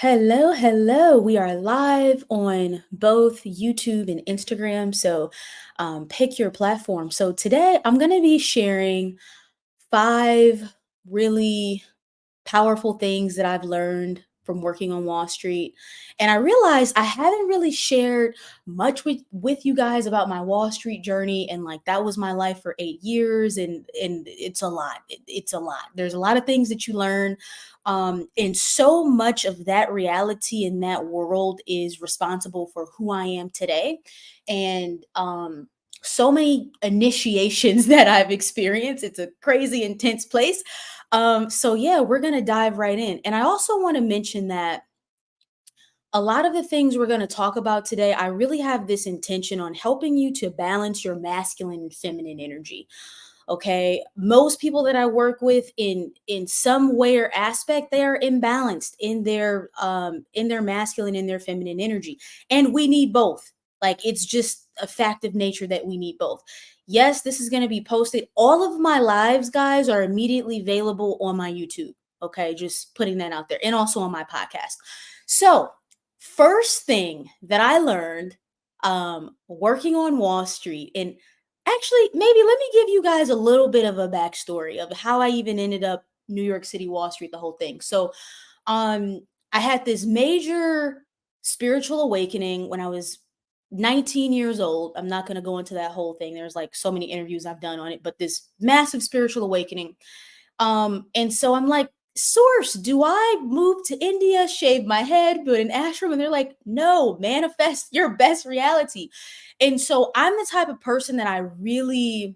Hello, hello. We are live on both YouTube and Instagram. So pick your platform. So today I'm going to be sharing five really powerful things that I've learned from working on Wall Street. And I realized I haven't really shared much with you guys about my Wall Street journey. And like that was my life for 8 years. And it's a lot. It's a lot. There's a lot of things that you learn. And so much of that reality in that world is responsible for who I am today. And so many initiations that I've experienced. It's a crazy, intense place. So yeah, we're gonna dive right in. And I also want to mention that a lot of the things we're going to talk about today, I really have this intention on helping you to balance your masculine and feminine energy. Okay, most people that I work with in some way or aspect, they are imbalanced in their masculine and their feminine energy, and we need both. Like it's just a fact of nature that we need both. Yes, this is going to be posted. All of my lives, guys, are immediately available on my YouTube. Okay, just putting that out there, and also on my podcast. So first thing that I learned working on Wall Street, and actually, maybe let me give you guys a little bit of a backstory of how I even ended up New York City, Wall Street, the whole thing. Um, I had this major spiritual awakening when I was 19 years old. I'm not going to go into that whole thing. There's like so many interviews I've done on it, but this massive spiritual awakening. And so I'm like, Source, do I move to India, shave my head, build an ashram? And they're like, no, manifest your best reality. And so I'm the type of person that I really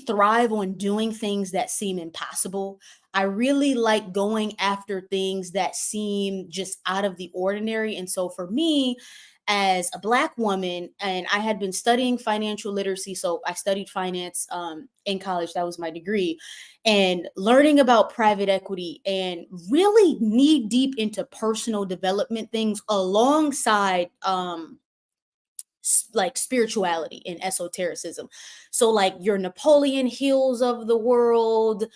thrive on doing things that seem impossible. I really like going after things that seem just out of the ordinary. And so for me, as a Black woman, and I had been studying financial literacy, so I studied finance in college, that was my degree, and learning about private equity and really knee deep into personal development things alongside like spirituality and esotericism. So like your Napoleon Hills of the world,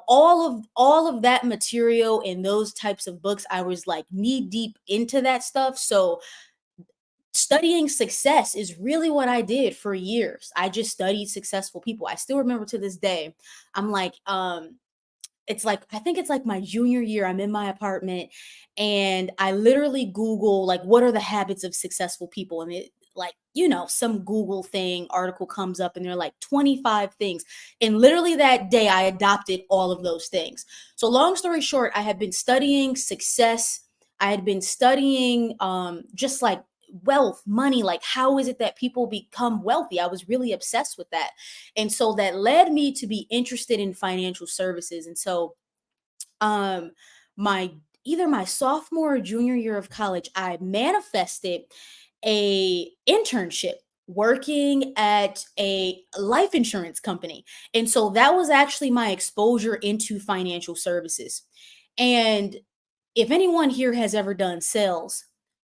all of that material and those types of books, I was like knee deep into that stuff. So studying success is really what I did for years. I just studied successful people. I still remember to this day. I'm like it's like I think it's like my junior year. I'm in my apartment and I literally Google like what are the habits of successful people, and it like some Google thing article comes up and they're like 25 things, and literally that day I adopted all of those things. So long story short, I had been studying success. I had been studying just like wealth, money, like how is it that people become wealthy. I was really obsessed with that, and so that led me to be interested in financial services. And so um my either my sophomore or junior year of college, I manifested a internship working at a life insurance company. And so that was actually my exposure into financial services. And if anyone here has ever done sales,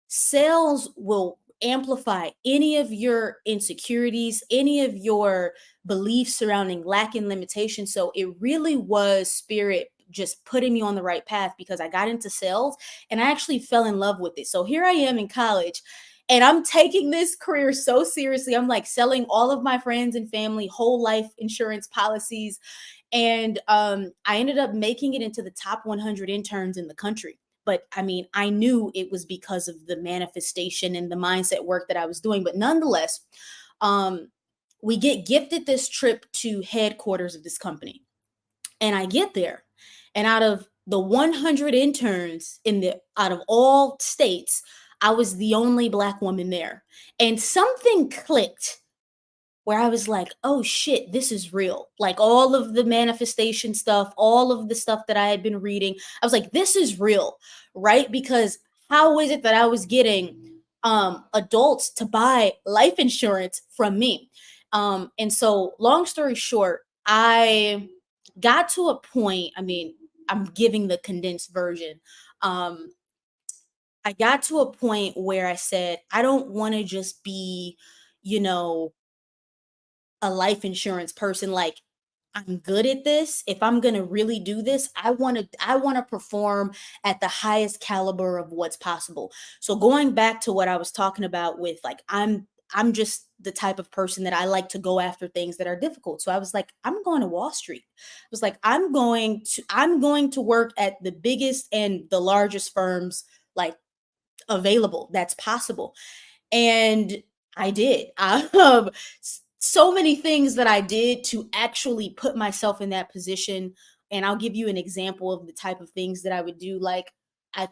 sales will amplify any of your insecurities, any of your beliefs surrounding lack and limitation. So it really was spirit just putting me on the right path, because I got into sales and I actually fell in love with it. So here I am in college and I'm taking this career so seriously. I'm like selling all of my friends and family whole life insurance policies. And I ended up making it into the top 100 interns in the country. But I mean, I knew it was because of the manifestation and the mindset work that I was doing. But nonetheless, um, we get gifted this trip to headquarters of this company. And I get there, and out of the 100 interns out of all states, I was the only Black woman there. And something clicked where I was like, oh shit, this is real. Like all of the manifestation stuff, all of the stuff that I had been reading, I was like, this is real, right? Because how is it that I was getting adults to buy life insurance from me? And so, long story short, I got to a point, I mean, I'm giving the condensed version. Um, I got to a point where I said, I don't want to just be, you know, a life insurance person. Like I'm good at this. If I'm going to really do this, I want to perform at the highest caliber of what's possible. So going back to what I was talking about with like I'm just the type of person that I like to go after things that are difficult. So I was like, I'm going to Wall Street. I was like, I'm going to work at the biggest and the largest firms like available that's possible. And I did. So many things that I did to actually put myself in that position. And I'll give you an example of the type of things that I would do. Like, I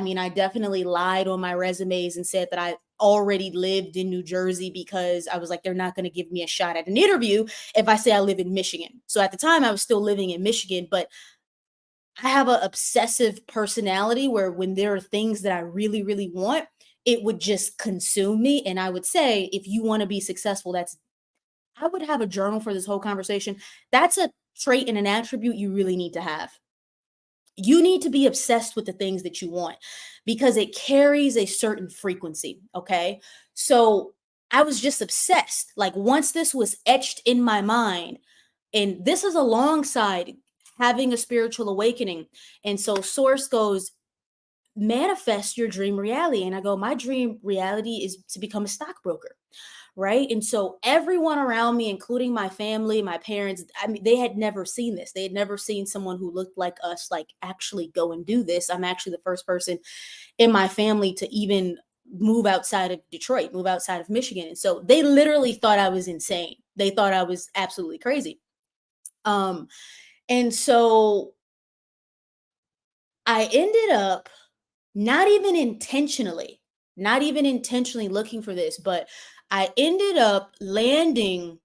mean, I definitely lied on my resumes and said that I already lived in New Jersey because I was like, they're not going to give me a shot at an interview if I say I live in Michigan. So at the time, I was still living in Michigan, but I have an obsessive personality where when there are things that I really, really want, it would just consume me. And I would say, if you want to be successful, I would have a journal for this whole conversation. That's a trait and an attribute you really need to have. You need to be obsessed with the things that you want because it carries a certain frequency. Okay. So I was just obsessed. Like once this was etched in my mind, and this is alongside having a spiritual awakening. And so Source goes, manifest your dream reality. And I go, my dream reality is to become a stockbroker. Right. And so everyone around me, including my family, my parents, I mean, they had never seen this. They had never seen someone who looked like us, like actually go and do this. I'm actually the first person in my family to even move outside of Detroit, move outside of Michigan. And so they literally thought I was insane. They thought I was absolutely crazy. Um, and so I ended up not even intentionally looking for this, but I ended up landing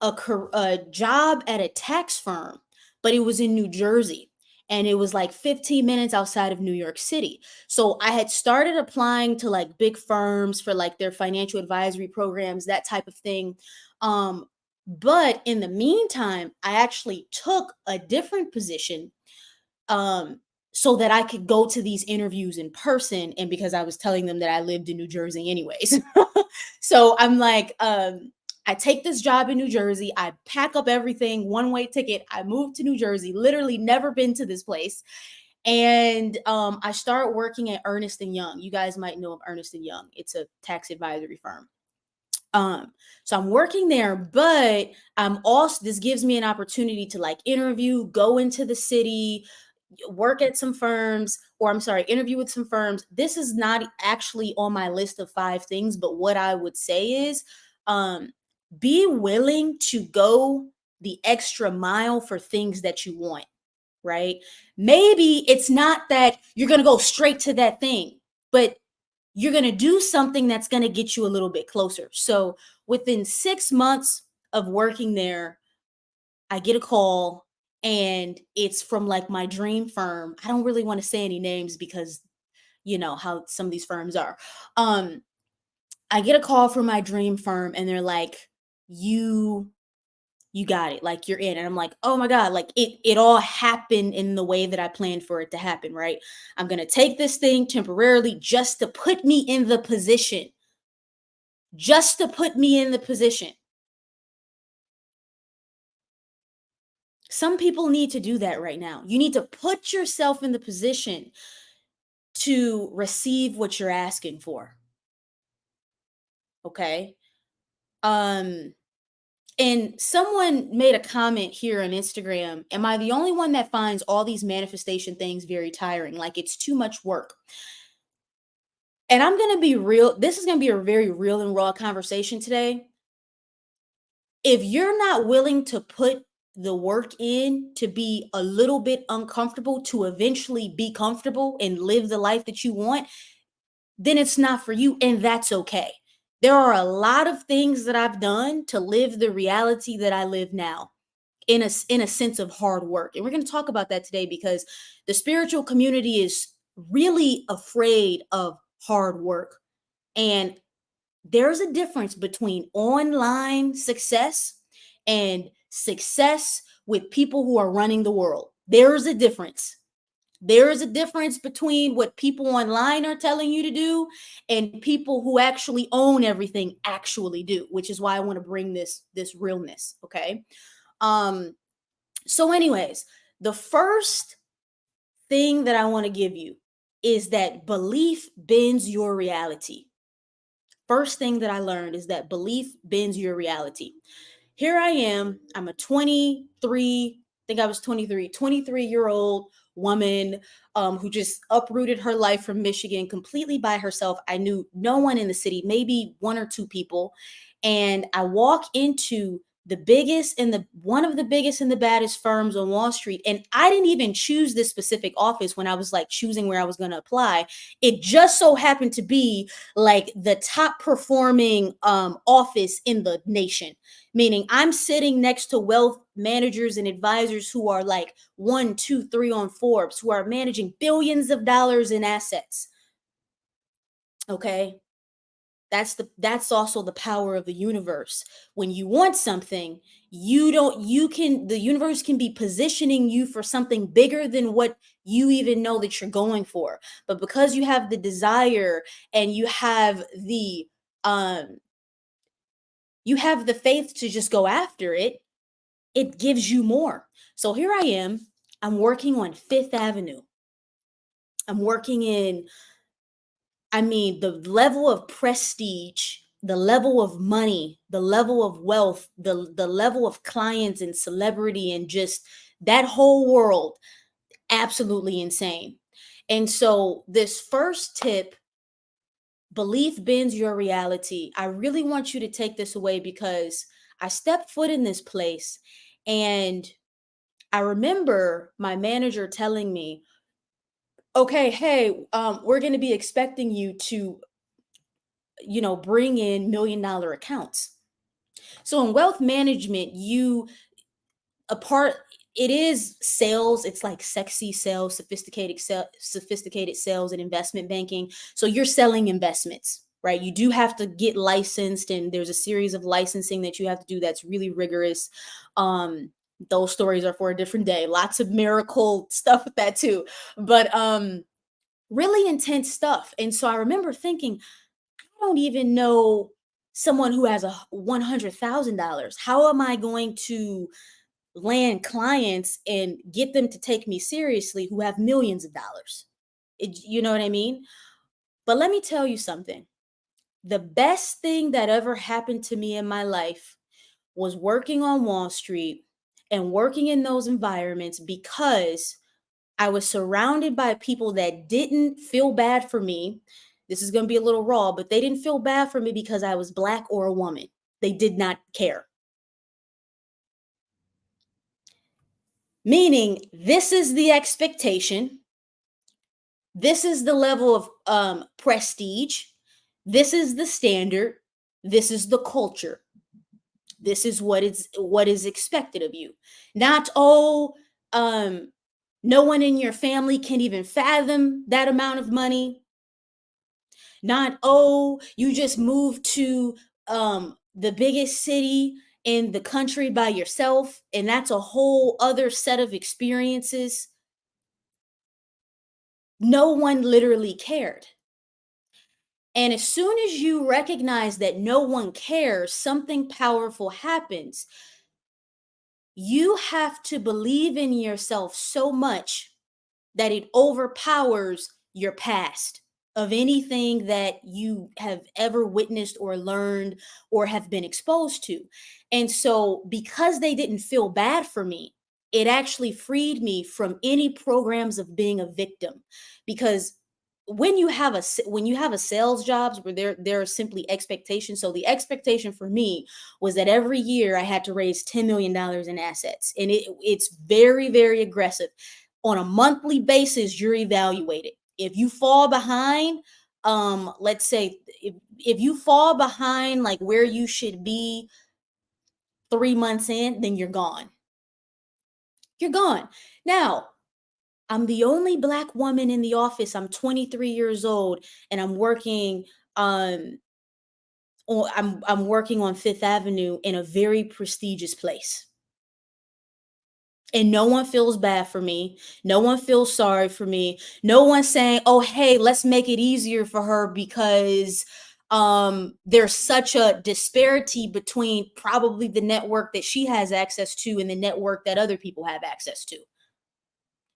a job at a tax firm, but it was in New Jersey and it was like 15 minutes outside of New York City. So I had started applying to like big firms for like their financial advisory programs, that type of thing. Um, but in the meantime, I actually took a different position um so that I could go to these interviews in person and because I was telling them that I lived in New Jersey anyways. So I'm like I take this job in New Jersey, I pack up everything, one-way ticket, I moved to New Jersey, literally never been to this place. And I start working at Ernest and Young. You guys might know of Ernest and Young. It's a tax advisory firm. So I'm working there, but I'm also this gives me an opportunity to like interview, go into the city, work at some firms, or I'm sorry, interview with some firms. This is not actually on my list of 5 things, but what I would say is um be willing to go the extra mile for things that you want, right? Maybe it's not that you're going to go straight to that thing, but you're going to do something that's going to get you a little bit closer. So within 6 months of working there, I get a call and it's from like my dream firm. I don't really want to say any names because you know how some of these firms are. Um, I get a call from my dream firm and they're like, you you got it, like you're in. And I'm like, oh my God, like it all happened in the way that I planned for it to happen, right? I'm gonna take this thing temporarily just to put me in the position, just to put me in the position. Some people need to do that right now. You need to put yourself in the position to receive what you're asking for. Okay. Um, and someone made a comment here on Instagram. Am I the only one that finds all these manifestation things very tiring? Like it's too much work. And I'm going to be real. This is going to be a very real and raw conversation today. If you're not willing to put the work in to be a little bit uncomfortable to eventually be comfortable and live the life that you want, then it's not for you. And that's okay. There are a lot of things that I've done to live the reality that I live now in a sense of hard work. And we're going to talk about that today because the spiritual community is really afraid of hard work. And there's a difference between online success and success with people who are running the world. There's a difference. There is a difference between what people online are telling you to do and people who actually own everything actually do, which is why I want to bring this realness, okay? Um so anyways, the first thing that I want to give you is that belief bends your reality. First thing that I learned is that belief bends your reality. Here I am, I'm a 23, I think I was 23-year-old woman who just uprooted her life from Michigan completely by herself. I knew no one in the city, maybe one or two people. And I walk into the biggest and the one of the biggest and the baddest firms on Wall Street. And I didn't even choose this specific office when I was like choosing where I was going to apply. It just so happened to be like the top performing office in the nation, meaning I'm sitting next to wealth managers and advisors who are like one, two, three on Forbes, who are managing billions of dollars in assets. Okay. That's also the power of the universe. When you want something, the universe can be positioning you for something bigger than what you even know that you're going for. But because you have the desire and um you have the faith to just go after it, it gives you more. So here I am, I'm working on Fifth Avenue. I'm working in, I mean, the level of prestige, the level of money, the level of wealth, the level of clients and celebrity and just that whole world, absolutely insane. And so this first tip, belief bends your reality. I really want you to take this away because I stepped foot in this place and I remember my manager telling me, okay, hey, we're going to be expecting you to, bring in $1 million accounts. So in wealth management, a part it is sales. It's like sexy sales, sophisticated sales and investment banking. So you're selling investments, right? You do have to get licensed, and there's a series of licensing that you have to do that's really rigorous. Um, those stories are for a different day. Lots of miracle stuff with that too, but really intense stuff. And so I remember thinking, I don't even know someone who has a $100,000. How am I going to land clients and get them to take me seriously who have millions of dollars? You know what I mean? But let me tell you something. The best thing that ever happened to me in my life was working on Wall Street and working in those environments because I was surrounded by people that didn't feel bad for me. This is going to be a little raw, but they didn't feel bad for me because I was black or a woman. They did not care. Meaning, this is the expectation. This is the level of prestige. This is the standard. This is the culture. This is what is expected of you. Not, oh, um, no one in your family can even fathom that amount of money. Not, oh, you just moved to the biggest city in the country by yourself, and that's a whole other set of experiences. No one literally cared. And as soon as you recognize that no one cares, something powerful happens. You have to believe in yourself so much that it overpowers your past of anything that you have ever witnessed or learned or have been exposed to. And so, because they didn't feel bad for me, it actually freed me from any programs of being a victim. Because when you have a sales jobs where there are simply expectations. So the expectation for me was that every year I had to raise $10 million in assets, and it's very, very aggressive. On a monthly basis, you're evaluated. If you fall behind, let's say if you fall behind like where you should be 3 months in, then you're gone. You're gone. Now, I'm the only black woman in the office. I'm 23 years old, and um I'm working on Fifth Avenue in a very prestigious place. And no one feels bad for me. No one feels sorry for me. No one's saying, "Oh, hey, let's make it easier for her because there's such a disparity between probably the network that she has access to and the network that other people have access to."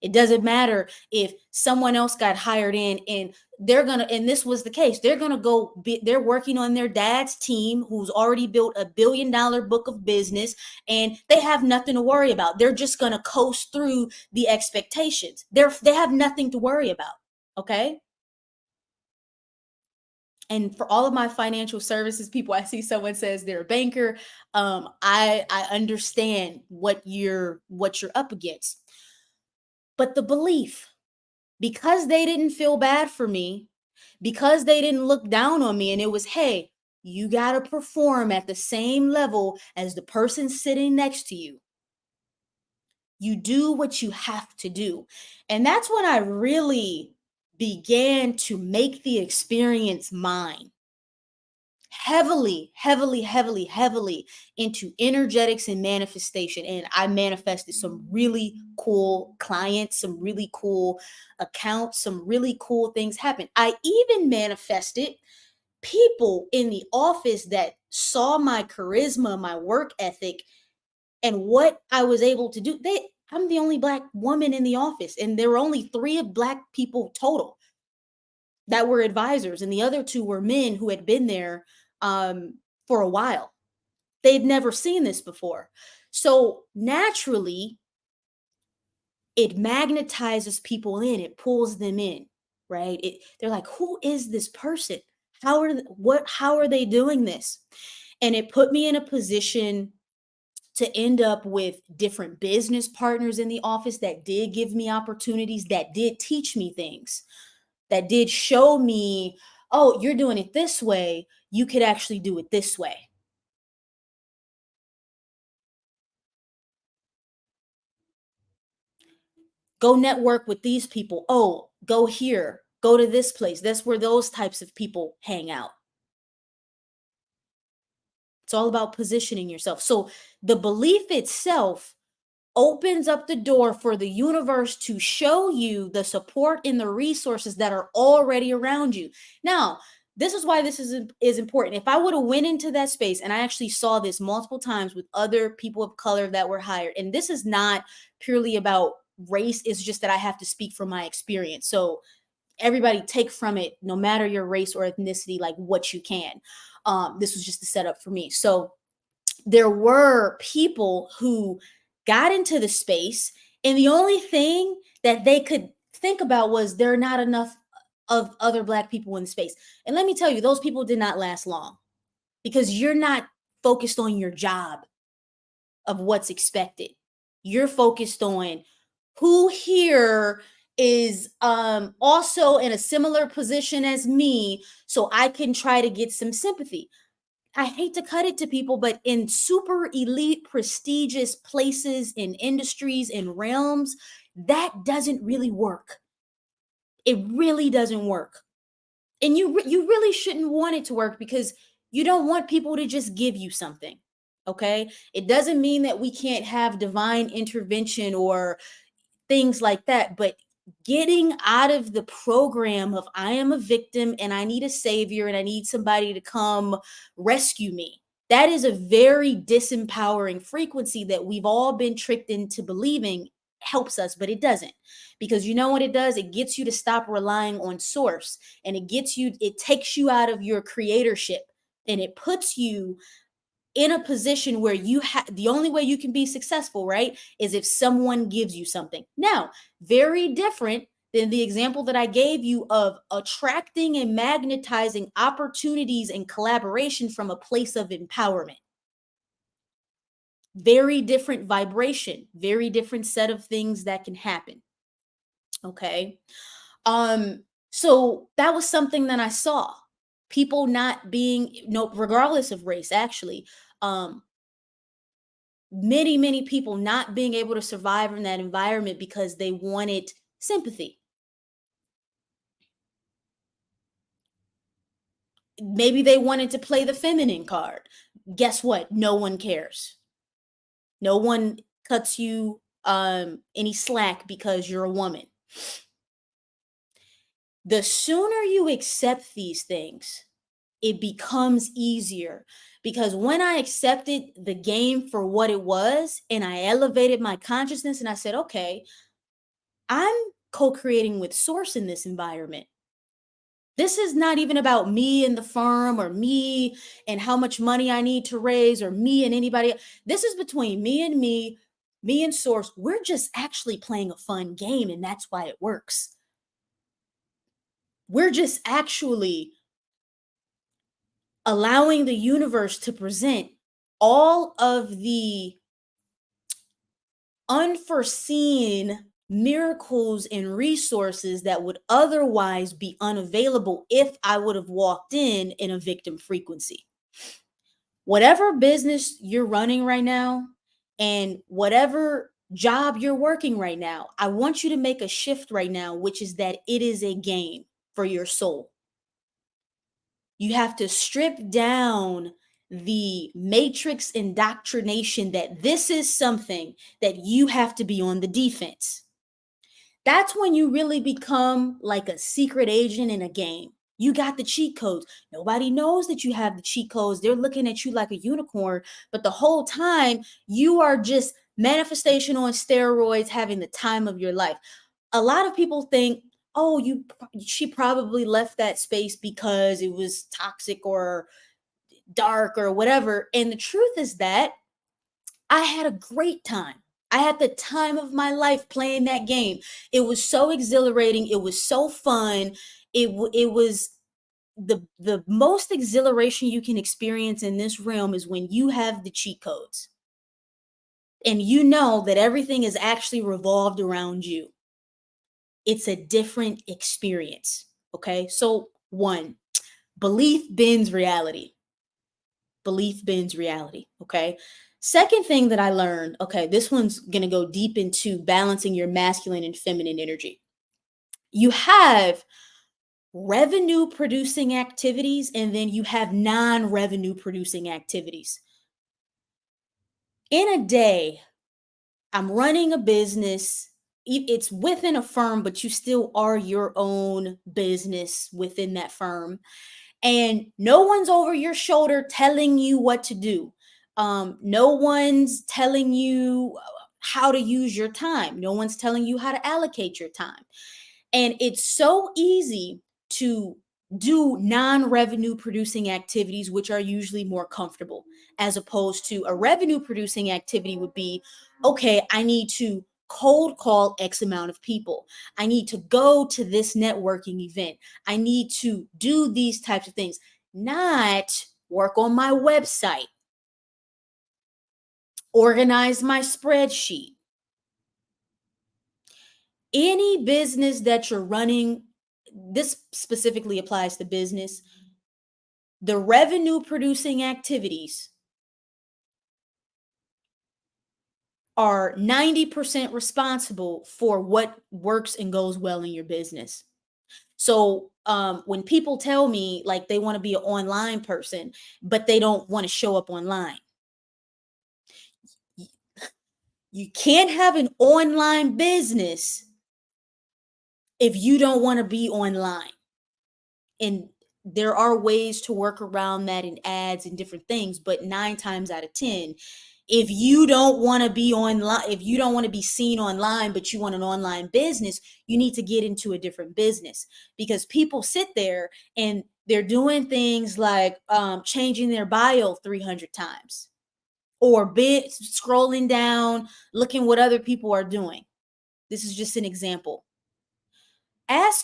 It doesn't matter if someone else got hired in and and this was the case, they're working on their dad's team who's already built $1 billion book of business and they have nothing to worry about. They're just gonna coast through the expectations. They have nothing to worry about. Okay. And for all of my financial services people, I see someone says they're a banker. I understand what you're up against. But the belief, because they didn't feel bad for me, because they didn't look down on me, and it was, hey, you got to perform at the same level as the person sitting next to you. You do what you have to do. And that's when I really began to make the experience mine. Heavily, heavily, heavily, heavily into energetics and manifestation. And I manifested some really cool clients, some really cool accounts, some really cool things happen. I even manifested people in the office that saw my charisma, my work ethic, and what I was able to do. I'm the only black woman in the office, and there were only three black people total that were advisors, and the other two were men who had been there for a while. They'd never seen this before. So naturally, it magnetizes people in, it pulls them in, right? They're like, who is this person? How are they doing this? And it put me in a position to end up with different business partners in the office that did give me opportunities, that did teach me things, that did show me, oh, you're doing it this way, you could actually do it this way. Go network with these people. Oh, go here, go to this place. That's where those types of people hang out. It's all about positioning yourself. So the belief itself opens up the door for the universe to show you the support and the resources that are already around you. Now, this is why is important. If I would have went into that space, and I actually saw this multiple times with other people of color that were hired, and this is not purely about race, it's just that I have to speak from my experience. So everybody take from it, no matter your race or ethnicity, like what you can. This was just the setup for me. So there were people who got into the space, and the only thing that they could think about was there are not enough of other black people in the space. And let me tell you, those people did not last long because you're not focused on your job of what's expected. You're focused on who here is also in a similar position as me so I can try to get some sympathy. I hate to cut it to people, but in super elite, prestigious places, in industries, in realms, that doesn't really work. It really doesn't work. And you really shouldn't want it to work because you don't want people to just give you something. Okay? It doesn't mean that we can't have divine intervention or things like that. But getting out of the program of I am a victim and I need a savior and I need somebody to come rescue me. That is a very disempowering frequency that we've all been tricked into believing helps us, but it doesn't. Because you know what it does? It gets you to stop relying on source, and it takes you out of your creatorship, and it puts you in a position where you have the only way you can be successful, right, is if someone gives you something. Now, very different than the example that I gave you of attracting and magnetizing opportunities and collaboration from a place of empowerment. Very different vibration, very different set of things that can happen. Okay. So that was something that I saw. People not being, no, regardless of race, actually. Many people not being able to survive in that environment because they wanted sympathy. Maybe they wanted to play the feminine card. Guess what? No one cares. No one cuts you any slack because you're a woman. The sooner you accept these things, it becomes easier, because when I accepted the game for what it was and I elevated my consciousness and I said, okay, I'm co-creating with source in this environment. This is not even about me and the firm, or me and how much money I need to raise, or me and anybody. This is between me and source. We're just actually playing a fun game, and that's why it works. We're just actually allowing the universe to present all of the unforeseen miracles and resources that would otherwise be unavailable if I would have walked in a victim frequency. Whatever business you're running right now and whatever job you're working right now, I want you to make a shift right now, which is that it is a game for your soul. You have to strip down the matrix indoctrination that this is something that you have to be on the defense. That's when you really become like a secret agent in a game. You got the cheat codes. Nobody knows that you have the cheat codes. They're looking at you like a unicorn, but the whole time you are just manifestation on steroids, having the time of your life. A lot of people think, oh, she probably left that space because it was toxic or dark or whatever. And the truth is that I had a great time. I had the time of my life playing that game. It was so exhilarating. It was so fun. It was the most exhilaration you can experience in this realm is when you have the cheat codes and you know that everything is actually revolved around you. It's a different experience. Okay. So, one, belief bends reality. Belief bends reality. Okay. Second thing that I learned, okay, this one's going to go deep into balancing your masculine and feminine energy. You have revenue producing activities and then you have non revenue producing activities. In a day, I'm running a business. It's within a firm, but you still are your own business within that firm. And no one's over your shoulder telling you what to do. No one's telling you how to use your time. No one's telling you how to allocate your time. And it's so easy to do non-revenue producing activities, which are usually more comfortable, as opposed to a revenue producing activity would be, okay, I need to cold call X amount of people. I need to go to this networking event. I need to do these types of things, not work on my website, organize my spreadsheet. Any business that you're running, this specifically applies to business, the revenue producing activities are 90% responsible for what works and goes well in your business. So when people tell me like they want to be an online person, but they don't want to show up online, you can't have an online business if you don't want to be online. And there are ways to work around that in ads and different things, but 9 times out of 10, if you don't want to be online, if you don't want to be seen online, but you want an online business, you need to get into a different business, because people sit there and they're doing things like changing their bio 300 times or scrolling down, looking what other people are doing. This is just an example.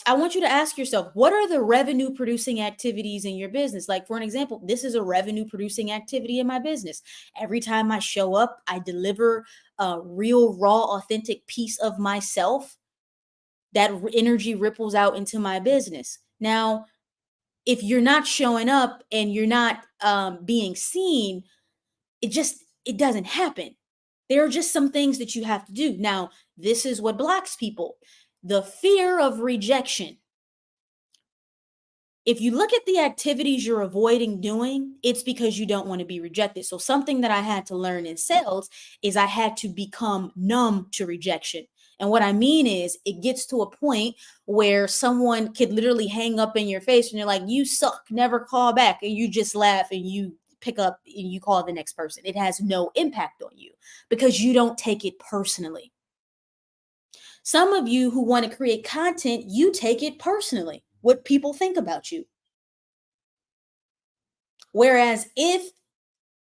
I want you to ask yourself, what are the revenue producing activities in your business? Like, for an example, this is a revenue producing activity in my business. Every time I show up, I deliver a real, raw, authentic piece of myself. That energy ripples out into my business. Now, if you're not showing up and you're not being seen, it doesn't happen. There are just some things that you have to do. Now, this is what blocks people: the fear of rejection. If you look at the activities you're avoiding doing, it's because you don't want to be rejected. So, something that I had to learn in sales is I had to become numb to rejection. And what I mean is, it gets to a point where someone could literally hang up in your face and you're like, you suck, never call back. And you just laugh and you pick up and you call the next person. It has no impact on you because you don't take it personally. Some of you who want to create content, you take it personally, what people think about you. Whereas if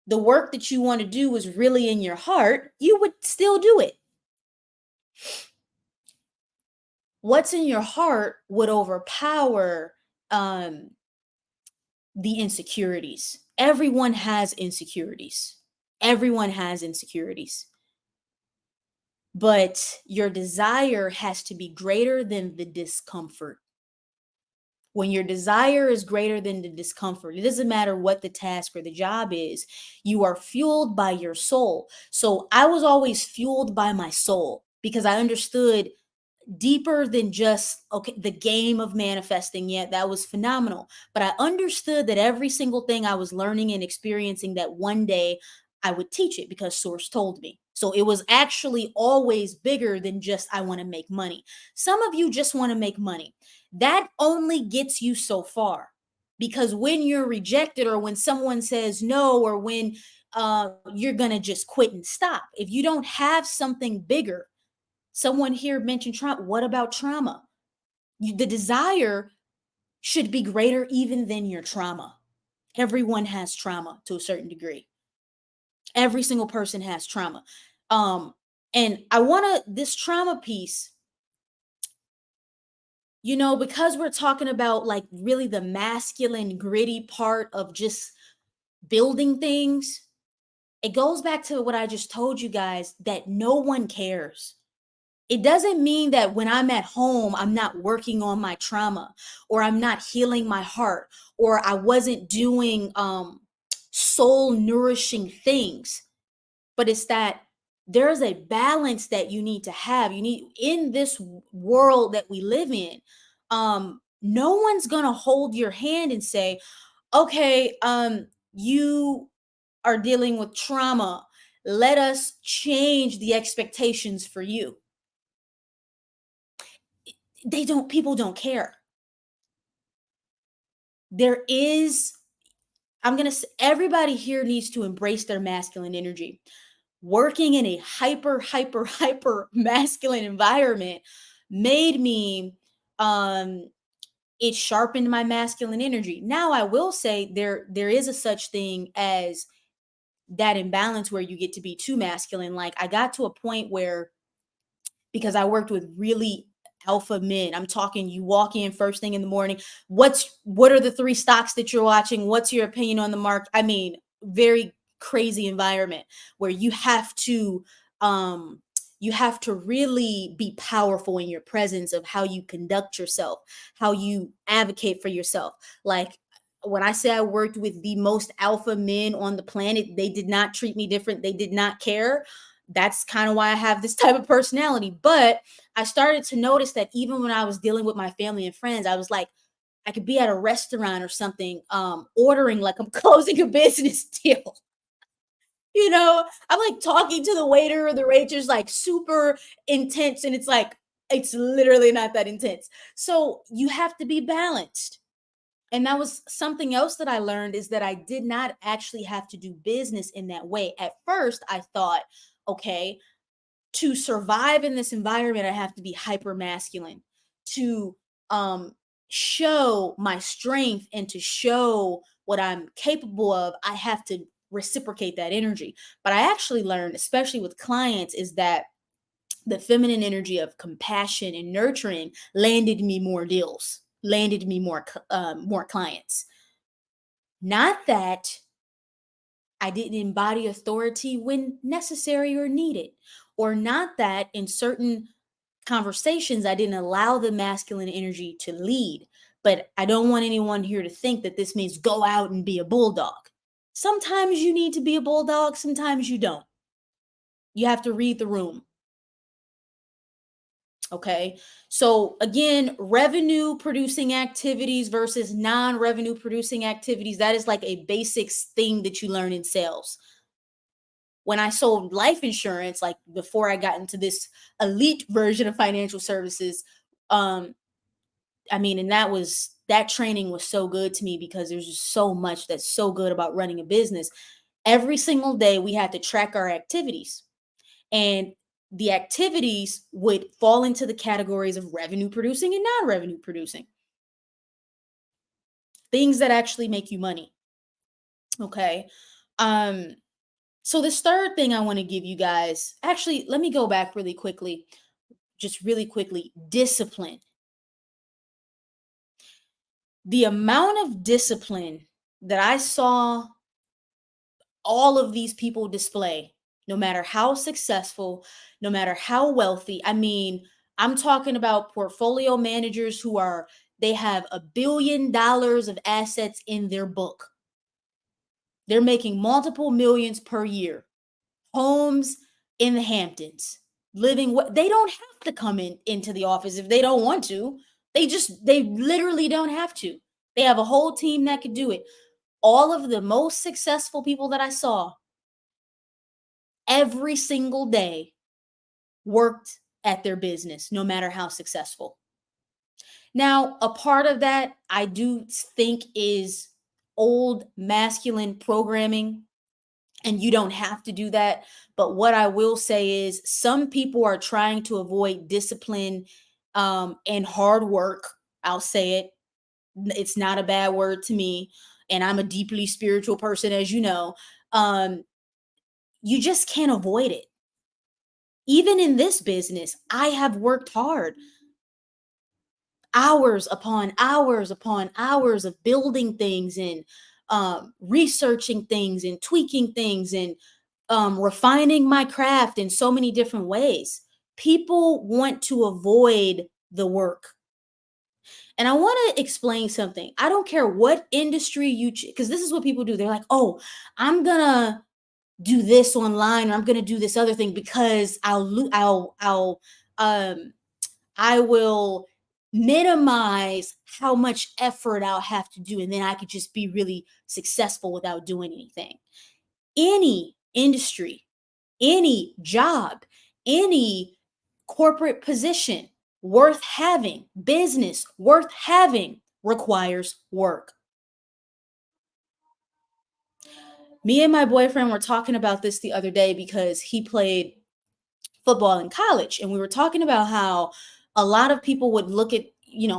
the work that you want to do was really in your heart, you would still do it. What's in your heart would overpower um, the insecurities. Everyone has insecurities. Everyone has insecurities. But your desire has to be greater than the discomfort. When your desire is greater than the discomfort, it doesn't matter what the task or the job is, you are fueled by your soul. So I was always fueled by my soul because I understood deeper than just okay the game of manifesting. Yet that was phenomenal, but I understood that every single thing I was learning and experiencing, that one day I would teach it because source told me. So it was actually always bigger than just I want to make money. Some of you just want to make money. That only gets you so far, because when you're rejected or when someone says no, or when you're gonna just quit and stop, if you don't have something bigger. Someone here mentioned trauma. What about trauma? The desire should be greater even than your trauma. Everyone has trauma to a certain degree. Every single person has trauma. Um, and I want to, this trauma piece, because we're talking about like really the masculine, gritty part of just building things, it goes back to what I just told you guys, that no one cares. It doesn't mean that when I'm at home, I'm not working on my trauma, or I'm not healing my heart, or I wasn't doing soul nourishing things. But it's that there's a balance that you need to have. You need, in this world that we live in, no one's gonna hold your hand and say, okay, you are dealing with trauma. Let us change the expectations for you. People don't care. There is, I'm going to say, everybody here needs to embrace their masculine energy. Working in a hyper masculine environment made me, um it sharpened my masculine energy. Now I will say there is a such thing as that imbalance where you get to be too masculine. Like, I got to a point where, because I worked with really alpha men. I'm talking, you walk in first thing in the morning. What are the three stocks that you're watching? What's your opinion on the market? I mean, very crazy environment where um you have to really be powerful in your presence of how you conduct yourself, how you advocate for yourself. Like, when I say I worked with the most alpha men on the planet, they did not treat me different. They did not care. That's kind of why I have this type of personality. But I started to notice that even when I was dealing with my family and friends, I was like, I could be at a restaurant or something, ordering like I'm closing a business deal. I'm like talking to the waiter or the waitress, like super intense, and it's like, it's literally not that intense. So you have to be balanced. And that was something else that I learned, is that I did not actually have to do business in that way. At first, I thought, okay, to survive in this environment, I have to be hyper masculine to um, show my strength and to show what I'm capable of. I have to reciprocate that energy. But I actually learned, especially with clients, is that the feminine energy of compassion and nurturing landed me more deals, landed me more clients. Not that I didn't embody authority when necessary or needed, or not that in certain conversations I didn't allow the masculine energy to lead. But I don't want anyone here to think that this means go out and be a bulldog. Sometimes you need to be a bulldog, sometimes you don't. You have to read the room. Okay. So again, revenue producing activities versus non-revenue producing activities. That is like a basics thing that you learn in sales. When I sold life insurance, like before I got into this elite version of financial services, um, I mean, and that training was so good to me because there's just so much that's so good about running a business. Every single day we had to track our activities. And the activities would fall into the categories of revenue producing and non-revenue producing, things that actually make you money. Okay. Um, so this third thing I want to give you guys, actually, let me go back really quickly, just really quickly. Discipline. The amount of discipline that I saw all of these people display, no matter how successful, no matter how wealthy. I mean, I'm talking about portfolio managers they have $1 billion of assets in their book. They're making multiple millions per year, homes in the Hamptons, living what they don't have to come into the office if they don't want to. They literally don't have to. They have a whole team that could do it. All of the most successful people that I saw every single day worked at their business, no matter how successful. Now, a part of that I do think is old masculine programming, and you don't have to do that. But what I will say is some people are trying to avoid discipline and hard work. I'll say it. It's not a bad word to me. And I'm a deeply spiritual person, as you know. Um, you just can't avoid it. Even in this business, I have worked hard, hours upon hours upon hours of building things and researching things and tweaking things and refining my craft in so many different ways. People want to avoid the work. And I want to explain something. I don't care what industry you because this is what people do. They're like, "Oh, I'm going to do this online or I'm going to do this other thing because um I will minimize how much effort I'll have to do and then I could just be really successful without doing anything." Any industry, any job, any corporate position worth having, business worth having requires work. Me and my boyfriend were talking about this the other day because he played football in college, and we were talking about how a lot of people would look at,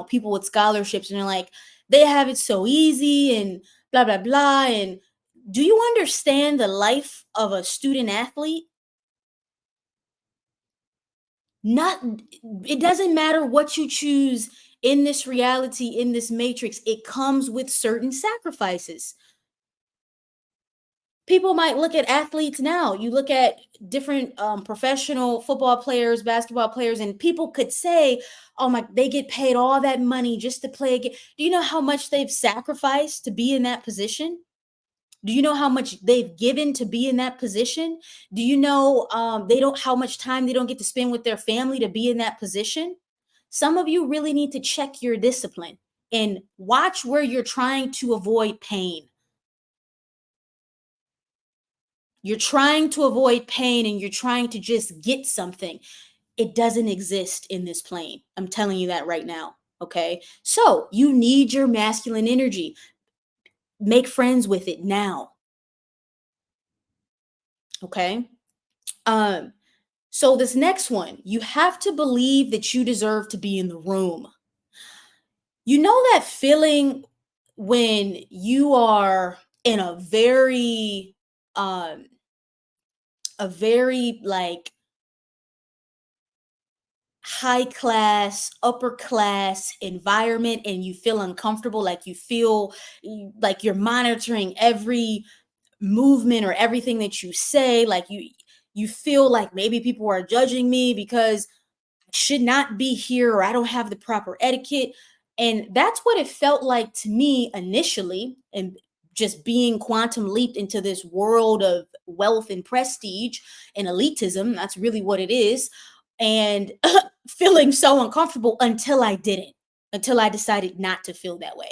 people with scholarships and they're like, they have it so easy and blah blah blah. And do you understand the life of a student athlete? Not It doesn't matter what you choose in this reality, in this matrix, it comes with certain sacrifices. People might look at athletes now. You look at different professional football players, basketball players, and people could say, "Oh my, they get paid all that money just to play a game." Do you know how much they've sacrificed to be in that position? Do you know how much they've given to be in that position? Do you know they don't how much time they don't get to spend with their family to be in that position? Some of you really need to check your discipline and watch where you're trying to avoid pain. You're trying to avoid pain and you're trying to just get something. It doesn't exist in this plane. I'm telling you that right now. Okay. So you need your masculine energy. Make friends with it now. Okay. Um, so this next one, you have to believe that you deserve to be in the room. You know that feeling when you are in um a very like high class, upper class environment and you feel uncomfortable, like like you're monitoring every movement or everything that you say, like you feel like maybe people are judging me because I should not be here or I don't have the proper etiquette. And that's what it felt like to me initially. And just being quantum leaped into this world of wealth and prestige and elitism, that's really what it is. and feeling so uncomfortable until I didn't, until I decided not to feel that way.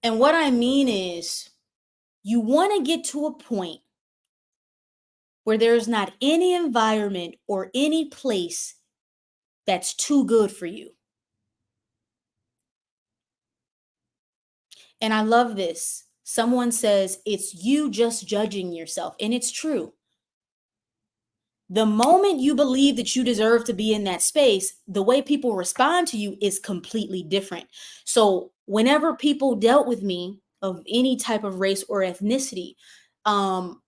And what I mean is, you want to get to a point where there's not any environment or any place that's too good for you. And I love this. Someone says it's you just judging yourself, and it's true. The moment you believe that you deserve to be in that space, the way people respond to you is completely different. So, whenever people dealt with me of any type of race or ethnicity, um,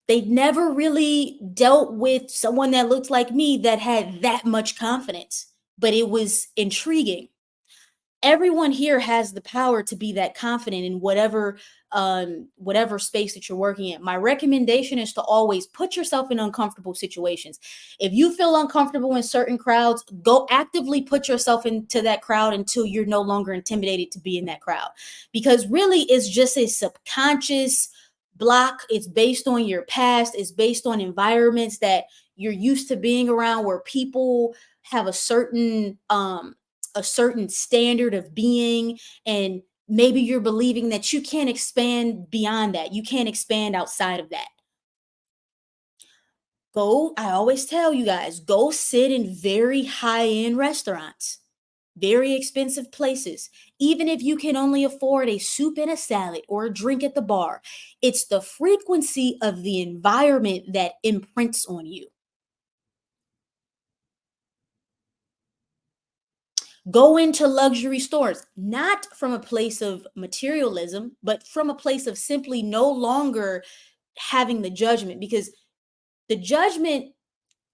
they never really dealt with someone that looked like me that had that much confidence, but it was intriguing. Everyone here has the power to be that confident in whatever space that you're working in. My recommendation is to always put yourself in uncomfortable situations. If you feel uncomfortable in certain crowds, go actively put yourself into that crowd until you're no longer intimidated to be in that crowd, because really it's just a subconscious block. It's based on your past, it's based on environments that you're used to being around, where people have a certain standard of being, and maybe you're believing that you can't expand beyond that, you can't expand outside of that. Go I always tell you guys, go sit in very high end restaurants, very expensive places. Even if you can only afford a soup and a salad or a drink at the bar, it's the frequency of the environment that imprints on you. Go into luxury stores, not from a place of materialism, but from a place of simply no longer having the judgment, because the judgment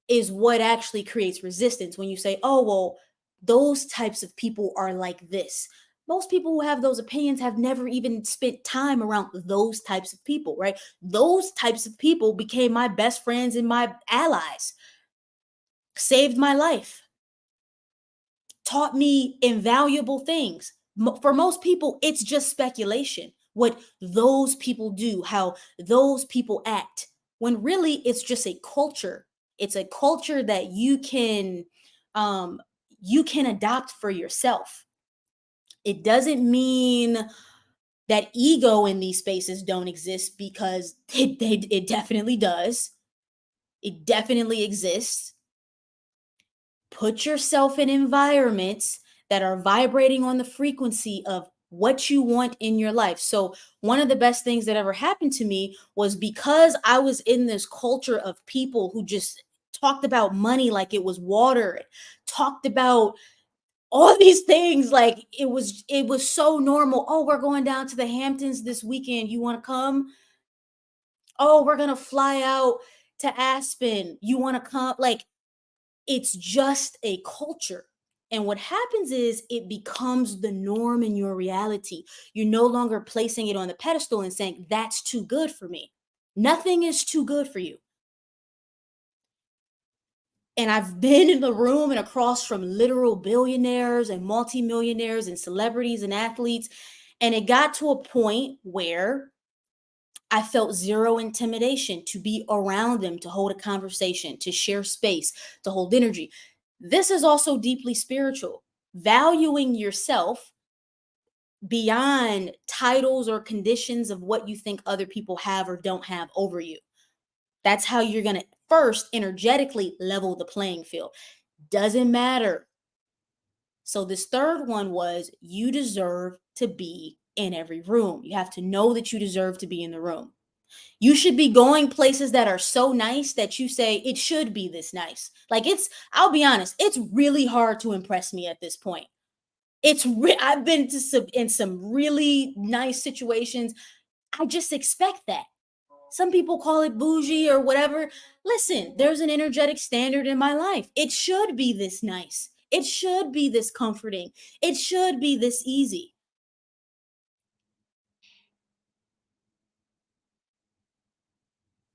is what actually creates resistance. When you say, oh, well, those types of people are like this. Most people who have those opinions have never even spent time around those types of people, right? Those types of people became my best friends and my allies, saved my life, taught me invaluable things. For most people, it's just speculation. What those people do, how those people act, when really it's just a culture. It's a culture that um, you can adopt for yourself. It doesn't mean that ego in these spaces don't exist, because it definitely does. It definitely exists. Put yourself in environments that are vibrating on the frequency of what you want in your life. So, one of the best things that ever happened to me was because I was in this culture of people who just talked about money like it was water, talked about all these things like it was so normal. Oh, we're going down to the Hamptons this weekend. You want to come? Oh, we're going to fly out to Aspen. You want to come? Like, it's just a culture. And what happens is it becomes the norm in your reality. You're no longer placing it on the pedestal and saying, that's too good for me. Nothing is too good for you. And I've been in the room and across from literal billionaires and multimillionaires and celebrities and athletes. And it got to a point where I felt zero intimidation to be around them, to hold a conversation, to share space, to hold energy. This is also deeply spiritual. Valuing yourself beyond titles or conditions of what you think other people have or don't have over you. That's how you're going to first energetically level the playing field. Doesn't matter. So, this third one was, you deserve to be in every room. You have to know that you deserve to be in the room. You should be going places that are so nice that you say it should be this nice. Like, I'll be honest, it's really hard to impress me at this point. I've been to some really nice situations. I just expect that. Some people call it bougie or whatever. Listen, there's an energetic standard in my life. It should be this nice. It should be this comforting. It should be this easy.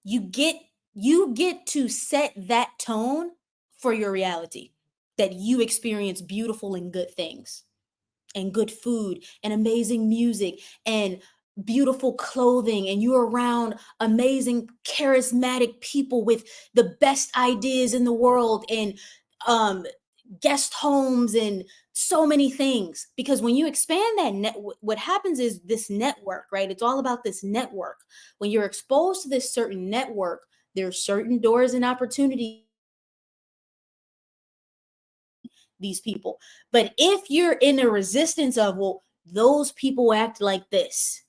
you get you get to set that tone for your reality, that you experience beautiful and good things and good food and amazing music and beautiful clothing and you're around amazing charismatic people with the best ideas in the world and um guest homes and so many things, because when you expand that what happens is this network, right? It's all about this network. When you're exposed to this certain network, there's certain doors and opportunities these people. But if you're in a resistance of, well, those people act like this,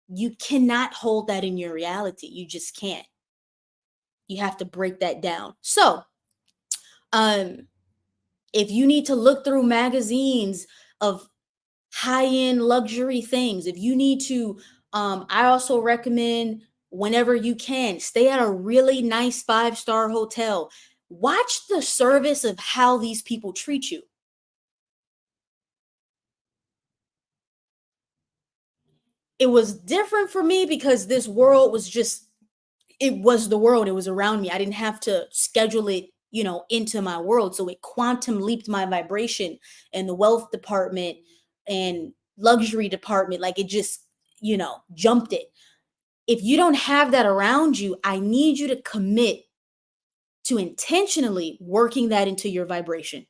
you cannot hold that in your reality. You just can't. You have to break that down. So, um, if you need to look through magazines of high-end luxury things, if you need to, I also recommend whenever you can, stay at a really nice five-star hotel. Watch the service of how these people treat you. It was different for me because this world was just, it was the world, it was around me. I didn't have to schedule it, into my world. So it quantum leaped my vibration in the wealth department and luxury department. Like it just, jumped it. If you don't have that around you, I need you to commit to intentionally working that into your vibration.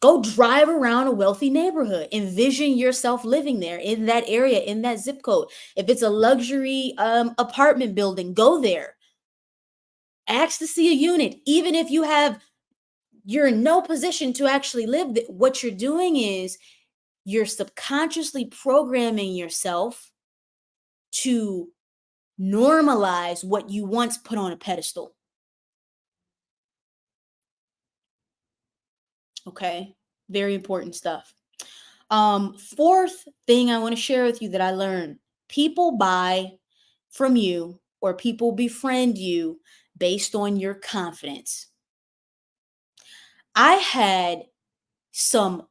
Go drive around a wealthy neighborhood. Envision yourself living there in that area, in that zip code. If it's a luxury apartment building, go there. Ask to see a unit. Even if you're in no position to actually live, what you're doing is you're subconsciously programming yourself to normalize what you once put on a pedestal. Okay. Very important stuff. Fourth thing I want to share with you that I learned: people buy from you or people befriend you based on your confidence. I had some,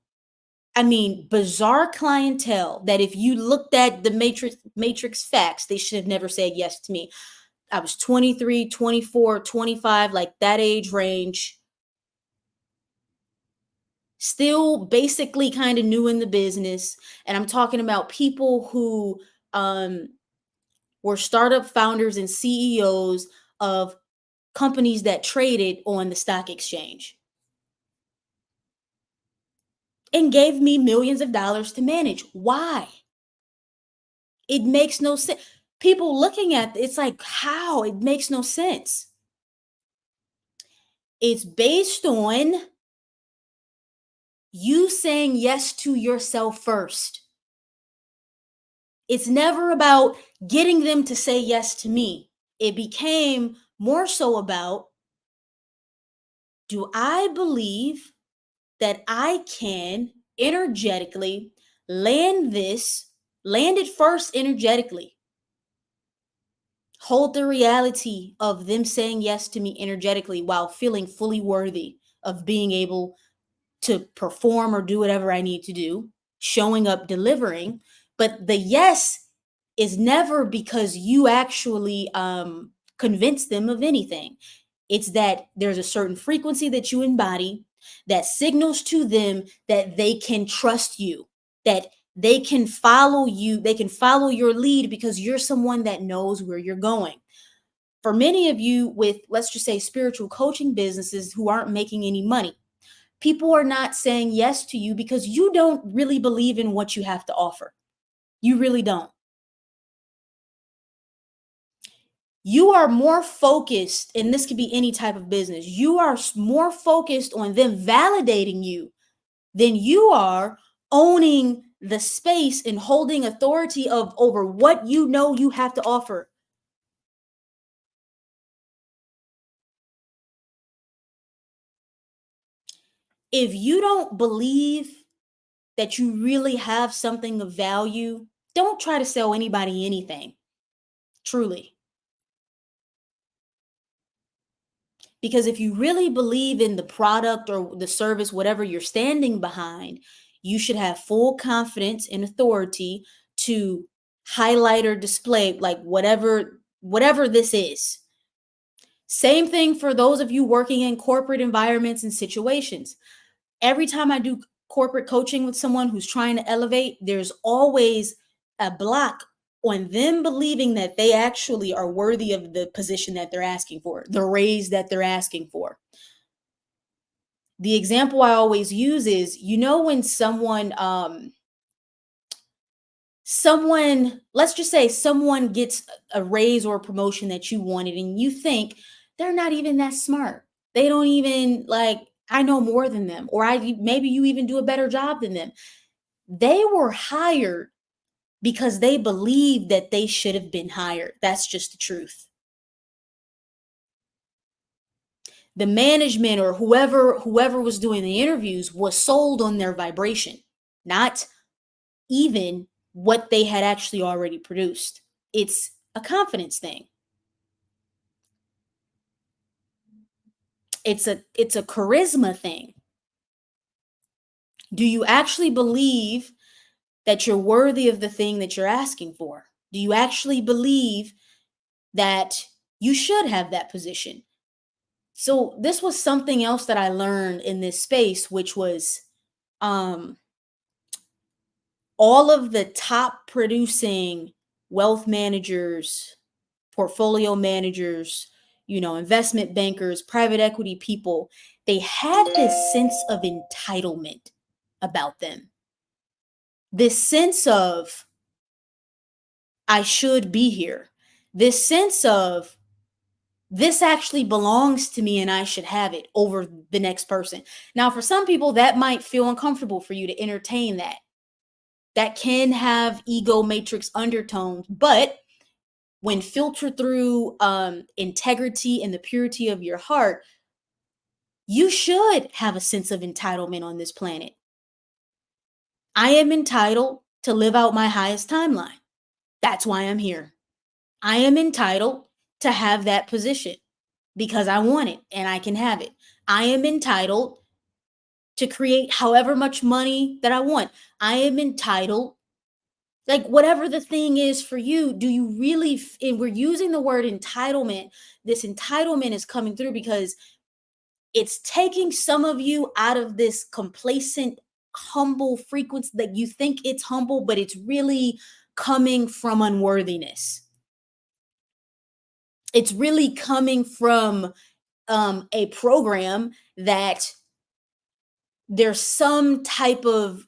bizarre clientele that if you looked at the matrix facts, they should have never said yes to me. I was 23, 24, 25, like that age range, still basically kind of new in the business. And I'm talking about people who um were startup founders and CEOs of companies that traded on the stock exchange and gave me millions of dollars to manage. Why? It makes no sense. People looking at it's like, how? It makes no sense. It's based on you saying yes to yourself first. It's never about getting them to say yes to me. It became more so about, do I believe that I can energetically land this, land it first energetically, hold the reality of them saying yes to me energetically while feeling fully worthy of being able to perform or do whatever I need to do, showing up, delivering. But the yes is never because you actually convince them of anything. It's that there's a certain frequency that you embody that signals to them that they can trust you, that they can follow you, they can follow your lead because you're someone that knows where you're going. For many of you with, let's just say, spiritual coaching businesses who aren't making any money, people are not saying yes to you because you don't really believe in what you have to offer. You really don't. You are more focused, and this could be any type of business, you are more focused on them validating you than you are owning the space and holding authority of over what you know you have to offer. If you don't believe that you really have something of value, don't try to sell anybody anything. Truly. Because if you really believe in the product or the service, whatever you're standing behind, you should have full confidence and authority to highlight or display like whatever this is. Same thing for those of you working in corporate environments and situations. Every time I do corporate coaching with someone who's trying to elevate, there's always a block on them believing that they actually are worthy of the position that they're asking for, the raise that they're asking for. The example I always use is, when someone, let's just say someone gets a raise or a promotion that you wanted, and you think they're not even that smart. They don't even like, I know more than them, or maybe you even do a better job than them. They were hired because they believe that they should have been hired. That's just the truth. The management or whoever was doing the interviews was sold on their vibration, not even what they had actually already produced. It's a confidence thing. It's a charisma thing. Do you actually believe that you're worthy of the thing that you're asking for? Do you actually believe that you should have that position? So this was something else that I learned in this space, which was um all of the top producing wealth managers, portfolio managers, investment bankers, private equity people, they had this sense of entitlement about them. This sense of, I should be here. This sense of, this actually belongs to me and I should have it over the next person. Now, for some people, that might feel uncomfortable for you to entertain that. That can have ego matrix undertones, but when filtered through integrity and the purity of your heart, you should have a sense of entitlement on this planet. I am entitled to live out my highest timeline. That's why I'm here. I am entitled to have that position because I want it and I can have it. I am entitled to create however much money that I want. I am entitled, like whatever the thing is for you. Do you really, and we're using the word entitlement. This entitlement is coming through because it's taking some of you out of this complacent, humble frequency that you think it's humble, but it's really coming from unworthiness. It's really coming from a program that there's some type of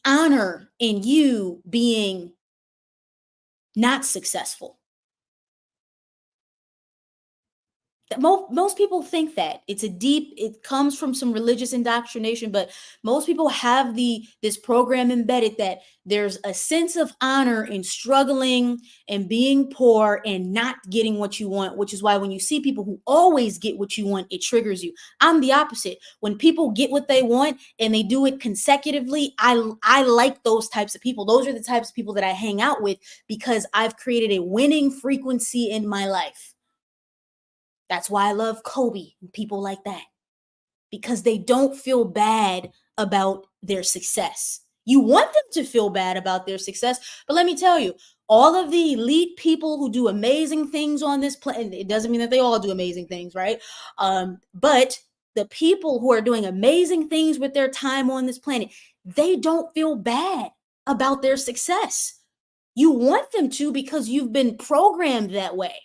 honor in you being not successful. Most people think that it comes from some religious indoctrination, but most people have this program embedded that there's a sense of honor in struggling and being poor and not getting what you want, which is why when you see people who always get what you want, it triggers you. I'm the opposite. When people get what they want and they do it consecutively, I like those types of people. Those are the types of people that I hang out with because I've created a winning frequency in my life. That's why I love Kobe and people like that, because they don't feel bad about their success. You want them to feel bad about their success, but let me tell you, all of the elite people who do amazing things on this planet, it doesn't mean that they all do amazing things, right? But the people who are doing amazing things with their time on this planet, they don't feel bad about their success. You want them to because you've been programmed that way.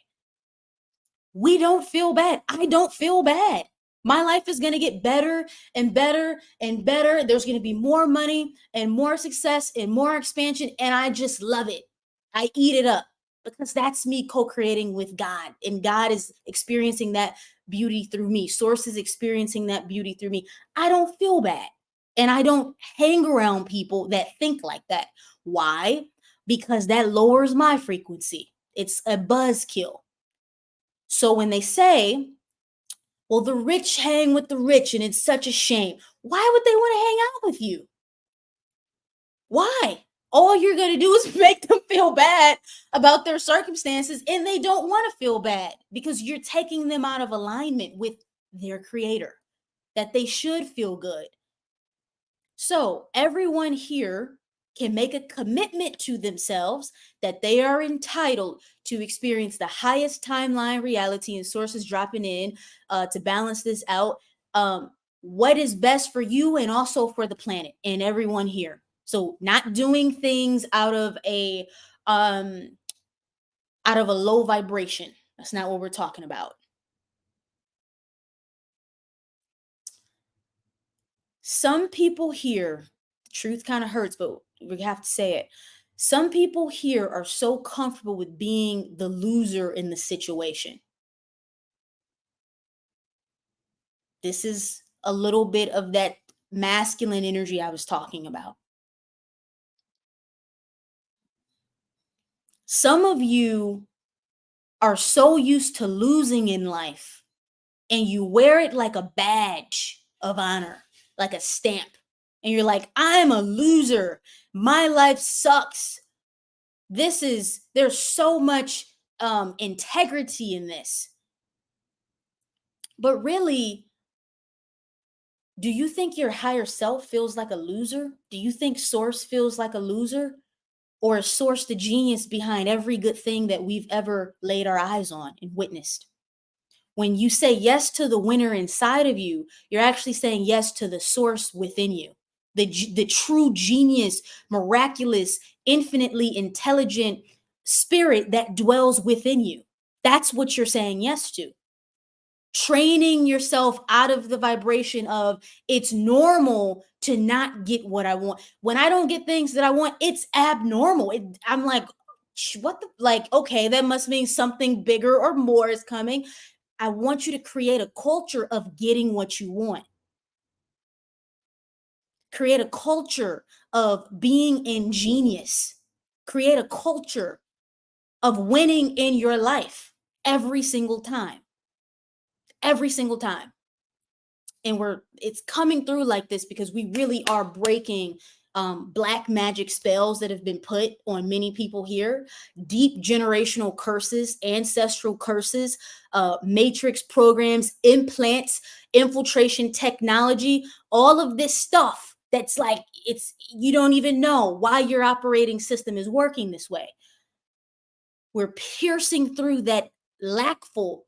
We don't feel bad. I don't feel bad. My life is going to get better and better and better. There's going to be more money and more success and more expansion. And I just love it. I eat it up because that's me co-creating with God. And God is experiencing that beauty through me. Source is experiencing that beauty through me. I don't feel bad. And I don't hang around people that think like that. Why? Because that lowers my frequency. It's a buzzkill. So when they say, well, the rich hang with the rich and it's such a shame, why would they want to hang out with you? Why? All you're going to do is make them feel bad about their circumstances, and they don't want to feel bad because you're taking them out of alignment with their creator, that they should feel good. So everyone here can make a commitment to themselves that they are entitled to experience the highest timeline reality, and sources dropping in to balance this out. what is best for you and also for the planet and everyone here. So not doing things um out of a low vibration. That's not what we're talking about. Some people here, the truth kind of hurts, but we have to say it. Some people here are so comfortable with being the loser in the situation. This is a little bit of that masculine energy I was talking about. Some of you are so used to losing in life and you wear it like a badge of honor, like a stamp. And you're like, I'm a loser. My life sucks. There's so much integrity in this. But really, do you think your higher self feels like a loser? Do you think Source feels like a loser? Or is Source the genius behind every good thing that we've ever laid our eyes on and witnessed? When you say yes to the winner inside of you, you're actually saying yes to the Source within you, the true genius, miraculous, infinitely intelligent spirit that dwells within you. That's what you're saying yes to. Training yourself out of the vibration of it's normal to not get what I want. When I don't get things that I want, it's abnormal. I'm like, what the, like, okay, that must mean something bigger or more is coming. I want you to create a culture of getting what you want. Create a culture of being ingenious. Create a culture of winning in your life every single time. Every single time. And it's coming through like this because we really are breaking black magic spells that have been put on many people here, deep generational curses, ancestral curses, matrix programs, implants, infiltration technology, all of this stuff that's like, it's, you don't even know why your operating system is working this way. We're piercing through that lackful,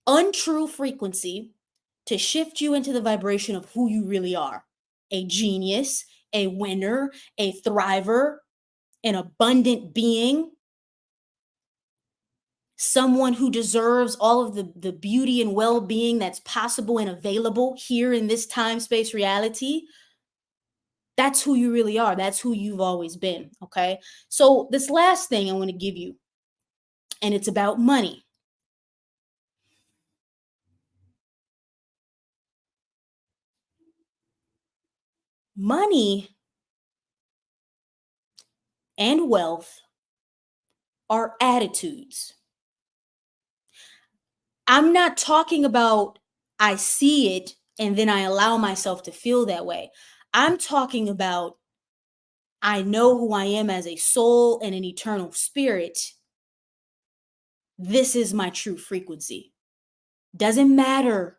untrue frequency to shift you into the vibration of who you really are: a genius, a winner, a thriver, an abundant being, someone who deserves all of the beauty and well-being that's possible and available here in this time space reality. That's who you really are. That's who you've always been. Okay. So, this last thing I want to give you, and it's about money. Money and wealth are attitudes. I'm not talking about I see it and then I allow myself to feel that way. I'm talking about I know who I am as a soul and an eternal spirit. This is my true frequency. Doesn't matter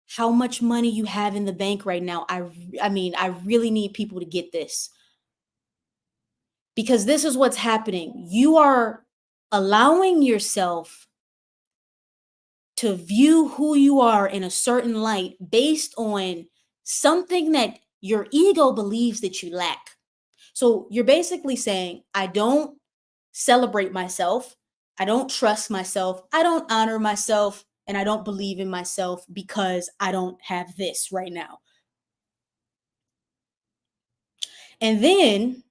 how much money you have in the bank right now. I mean, I really need people to get this. Because this is what's happening. You are allowing yourself to view who you are in a certain light based on something that your ego believes that you lack. So you're basically saying, I don't celebrate myself, I don't trust myself, I don't honor myself, and I don't believe in myself because I don't have this right now. And then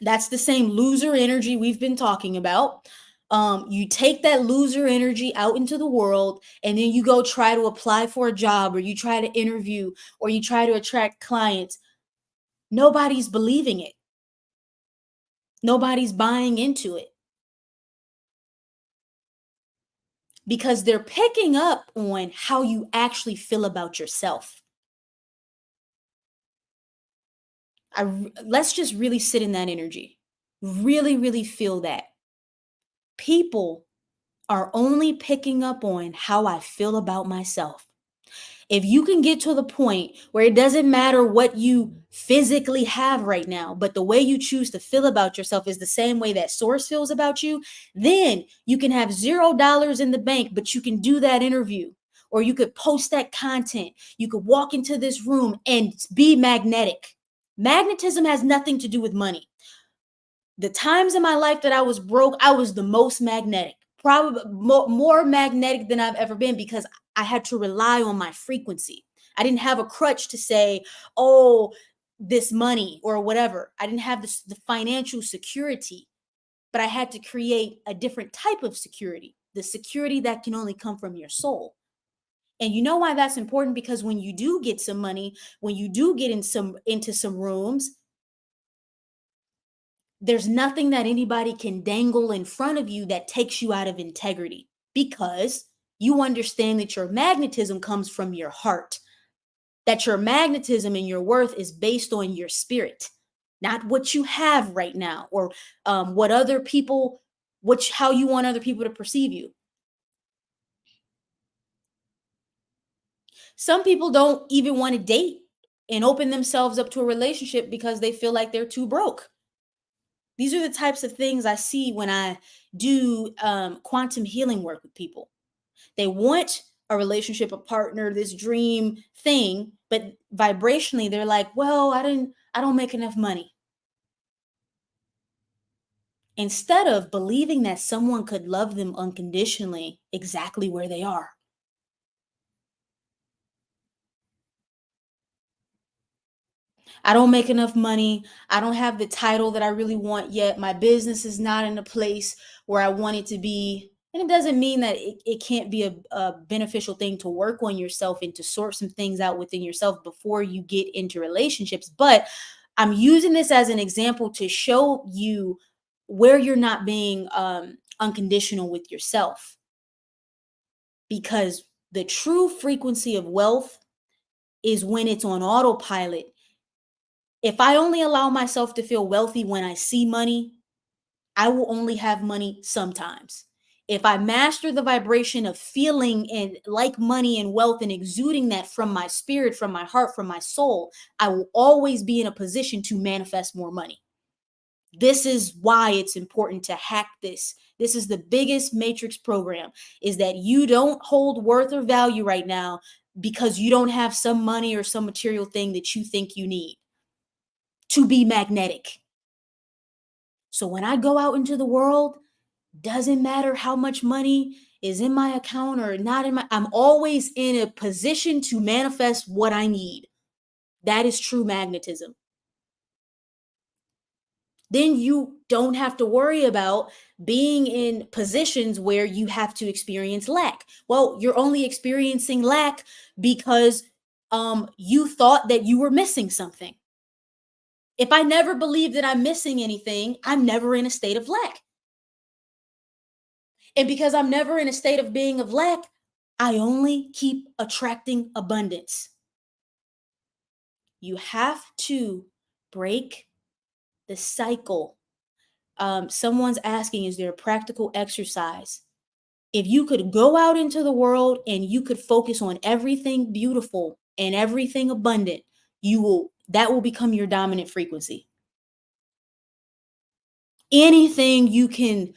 that's the same loser energy we've been talking about. You take that loser energy out into the world and then you go try to apply for a job or you try to interview or you try to attract clients. Nobody's believing it. Nobody's buying into it because they're picking up on how you actually feel about yourself. Let's just really sit in that energy. Really, really feel that. People are only picking up on how I feel about myself. If you can get to the point where it doesn't matter what you physically have right now, but the way you choose to feel about yourself is the same way that Source feels about you, then you can have $0 in the bank, but you can do that interview, or you could post that content. You could walk into this room and be magnetic. Magnetism has nothing to do with money. The times in my life that I was broke, I was the most magnetic, probably more magnetic than I've ever been, because I had to rely on my frequency. I didn't have a crutch to say, oh, this money or whatever. I didn't have the financial security, but I had to create a different type of security, the security that can only come from your soul. And you know why that's important? Because when you do get some money, when you do get into some rooms, there's nothing that anybody can dangle in front of you that takes you out of integrity, because you understand that your magnetism comes from your heart, that your magnetism and your worth is based on your spirit, not what you have right now, or what other people, how you want other people to perceive you. Some people don't even want to date and open themselves up to a relationship because they feel like they're too broke. These are the types of things I see when I do quantum healing work with people. They want a relationship, a partner, this dream thing, but vibrationally they're like, well, I don't make enough money. Instead of believing that someone could love them unconditionally exactly where they are. I don't make enough money. I don't have the title that I really want yet. My business is not in a place where I want it to be. And it doesn't mean that it can't be a beneficial thing to work on yourself and to sort some things out within yourself before you get into relationships. But I'm using this as an example to show you where you're not being unconditional with yourself. Because the true frequency of wealth is when it's on autopilot. If I only allow myself to feel wealthy when I see money, I will only have money sometimes. If I master the vibration of feeling and like money and wealth and exuding that from my spirit, from my heart, from my soul, I will always be in a position to manifest more money. This is why it's important to hack this. This is the biggest matrix program, is that you don't hold worth or value right now because you don't have some money or some material thing that you think you need to be magnetic. So when I go out into the world, doesn't matter how much money is in my account or not I'm always in a position to manifest what I need. That is true magnetism. Then you don't have to worry about being in positions where you have to experience lack. Well, you're only experiencing lack because you thought that you were missing something. If I never believe that I'm missing anything, I'm never in a state of lack. And because I'm never in a state of being of lack, I only keep attracting abundance. You have to break the cycle. Someone's asking, is there a practical exercise? If you could go out into the world and you could focus on everything beautiful and everything abundant, that will become your dominant frequency. Anything you can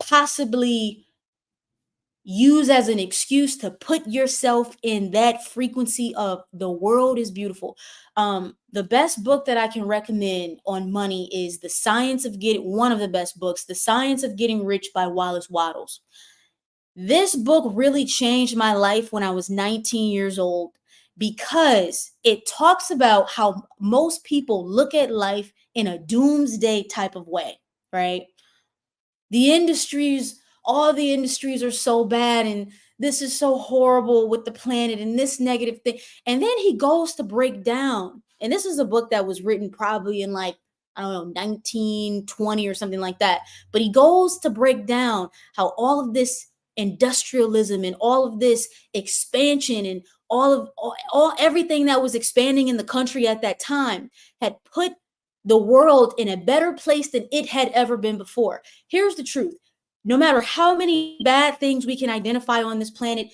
possibly use as an excuse to put yourself in that frequency of the world is beautiful. The best book that I can recommend on money is one of the best books, The Science of Getting Rich by Wallace Wattles. This book really changed my life when I was 19 years old, because it talks about how most people look at life in a doomsday type of way, right? The industries, all the industries are so bad, and this is so horrible with the planet and this negative thing. And then he goes to break down, and this is a book that was written probably in like, I don't know, 1920 or something like that. But he goes to break down how all of this industrialism and all of this expansion and all everything that was expanding in the country at that time had put the world in a better place than it had ever been before. Here's the truth. No matter how many bad things we can identify on this planet,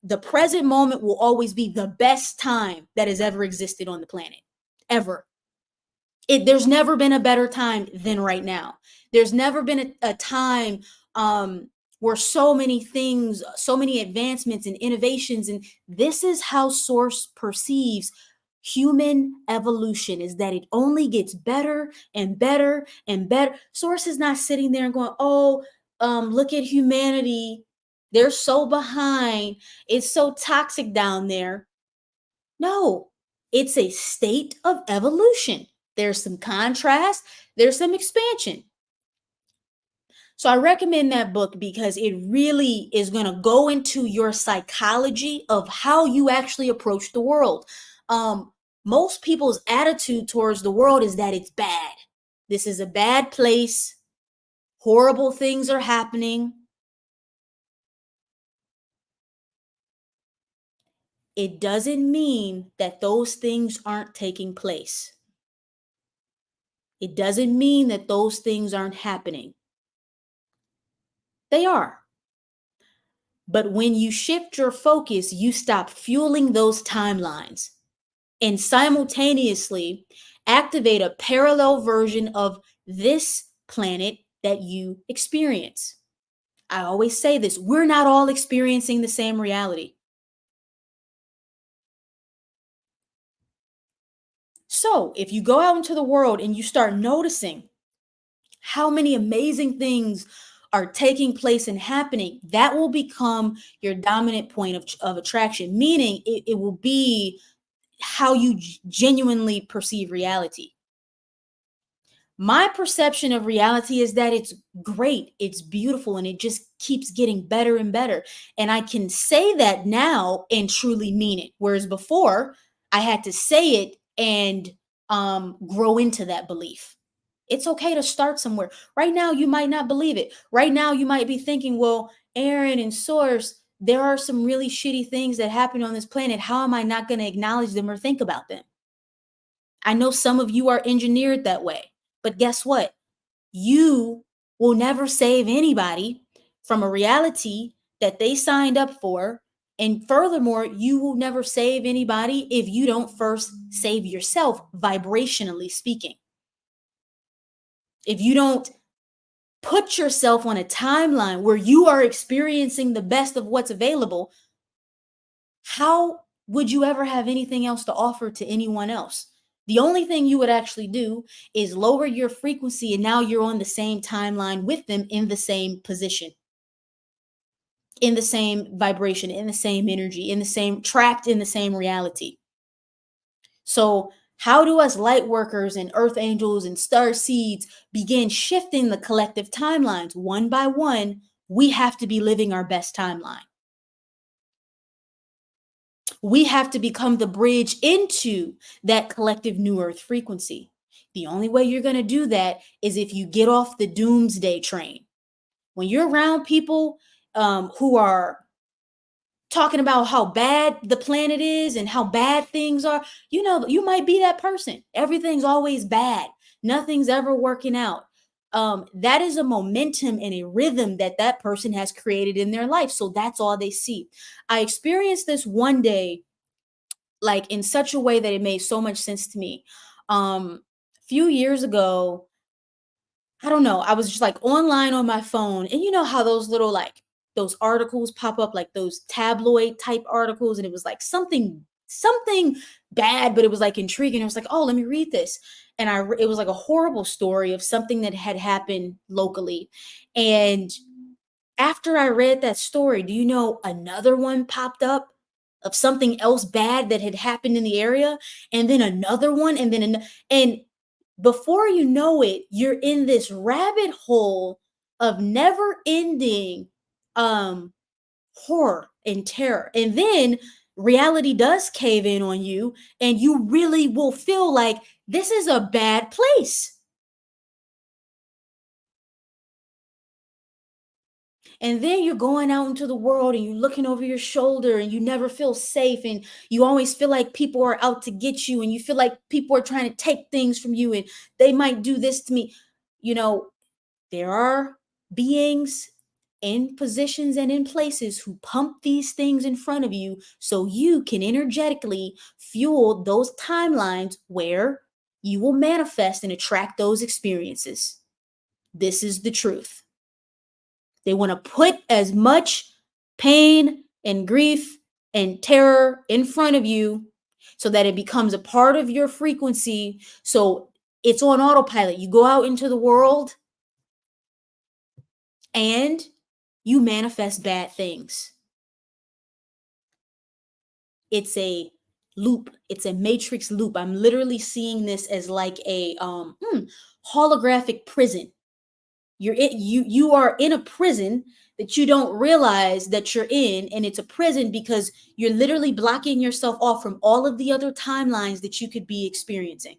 the present moment will always be the best time that has ever existed on the planet, ever. There's never been a better time than right now. There's never been a time where so many things, so many advancements and innovations, and this is how Source perceives human evolution, is that it only gets better and better and better. Source is not sitting there and going, oh, look at humanity, they're so behind, it's so toxic down there. No, it's a state of evolution. There's some contrast, there's some expansion. So I recommend that book because it really is going to go into your psychology of how you actually approach the world. Most people's attitude towards the world is that it's bad. This is a bad place. Horrible things are happening. It doesn't mean that those things aren't taking place. It doesn't mean that those things aren't happening. They are. But when you shift your focus, you stop fueling those timelines and simultaneously activate a parallel version of this planet that you experience. I always say this, we're not all experiencing the same reality. So if you go out into the world and you start noticing how many amazing things are taking place and happening, that will become your dominant point of attraction, meaning it will be how you genuinely perceive reality. My perception of reality is that it's great, it's beautiful, and it just keeps getting better and better. And I can say that now and truly mean it. Whereas before, I had to say it and grow into that belief. It's okay to start somewhere. Right now, you might not believe it. Right now, you might be thinking, well, Erin and Source, there are some really shitty things that happen on this planet. How am I not going to acknowledge them or think about them? I know some of you are engineered that way, but guess what? You will never save anybody from a reality that they signed up for. And furthermore, you will never save anybody if you don't first save yourself, vibrationally speaking. If you don't put yourself on a timeline where you are experiencing the best of what's available, how would you ever have anything else to offer to anyone else? The only thing you would actually do is lower your frequency, and now you're on the same timeline with them, in the same position, in the same vibration, in the same energy, in the same, trapped in the same reality. So, how do us light workers and earth angels and star seeds begin shifting the collective timelines one by one? We have to be living our best timeline. We have to become the bridge into that collective new earth frequency. The only way you're going to do that is if you get off the doomsday train. When you're around people who are talking about how bad the planet is and how bad things are, you might be that person. Everything's always bad. Nothing's ever working out. That is a momentum and a rhythm that that person has created in their life. So that's all they see. I experienced this one day, like in such a way that it made so much sense to me. A few years ago, I don't know, I was just like online on my phone, and you know how those little, like, those articles pop up, like those tabloid type articles, and it was like something bad, but it was like intriguing. It was like, oh, let me read this. And it was like a horrible story of something that had happened locally. And after I read that story, do you know another one popped up of something else bad that had happened in the area, and then another one, and then and before you know it, you're in this rabbit hole of never ending um horror and terror. And then reality does cave in on you, and you really will feel like this is a bad place. And then you're going out into the world and you're looking over your shoulder and you never feel safe, and you always feel like people are out to get you, and you feel like people are trying to take things from you, and they might do this to me. You know, there are beings in positions and in places who pump these things in front of you so you can energetically fuel those timelines where you will manifest and attract those experiences. This is the truth. They want to put as much pain and grief and terror in front of you so that it becomes a part of your frequency. So it's on autopilot. You go out into the world and you manifest bad things. It's a loop. It's a matrix loop. I'm literally seeing this as like a holographic prison. You are in a prison that you don't realize that you're in, and it's a prison because you're literally blocking yourself off from all of the other timelines that you could be experiencing.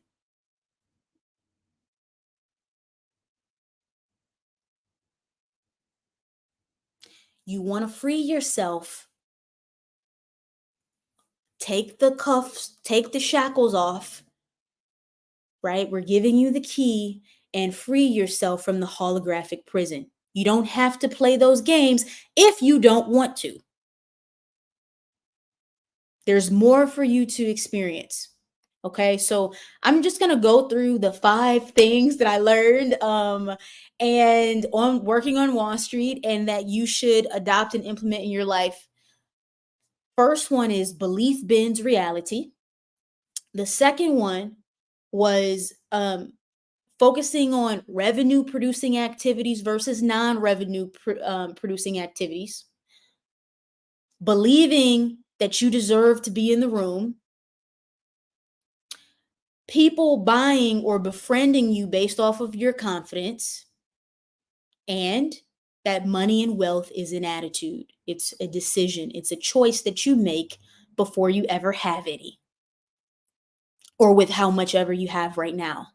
You want to free yourself, take the cuffs, take the shackles off, right? We're giving you the key, and free yourself from the holographic prison. You don't have to play those games if you don't want to. There's more for you to experience. Okay, so I'm just gonna go through the 5 things that I learned and on working on Wall Street, and that you should adopt and implement in your life. First one is belief bends reality. The second one was focusing on revenue producing activities versus non-revenue producing activities. Believing that you deserve to be in the room. People buying or befriending you based off of your confidence, and that money and wealth is an attitude. It's a decision. It's a choice that you make before you ever have any, or with how much ever you have right now.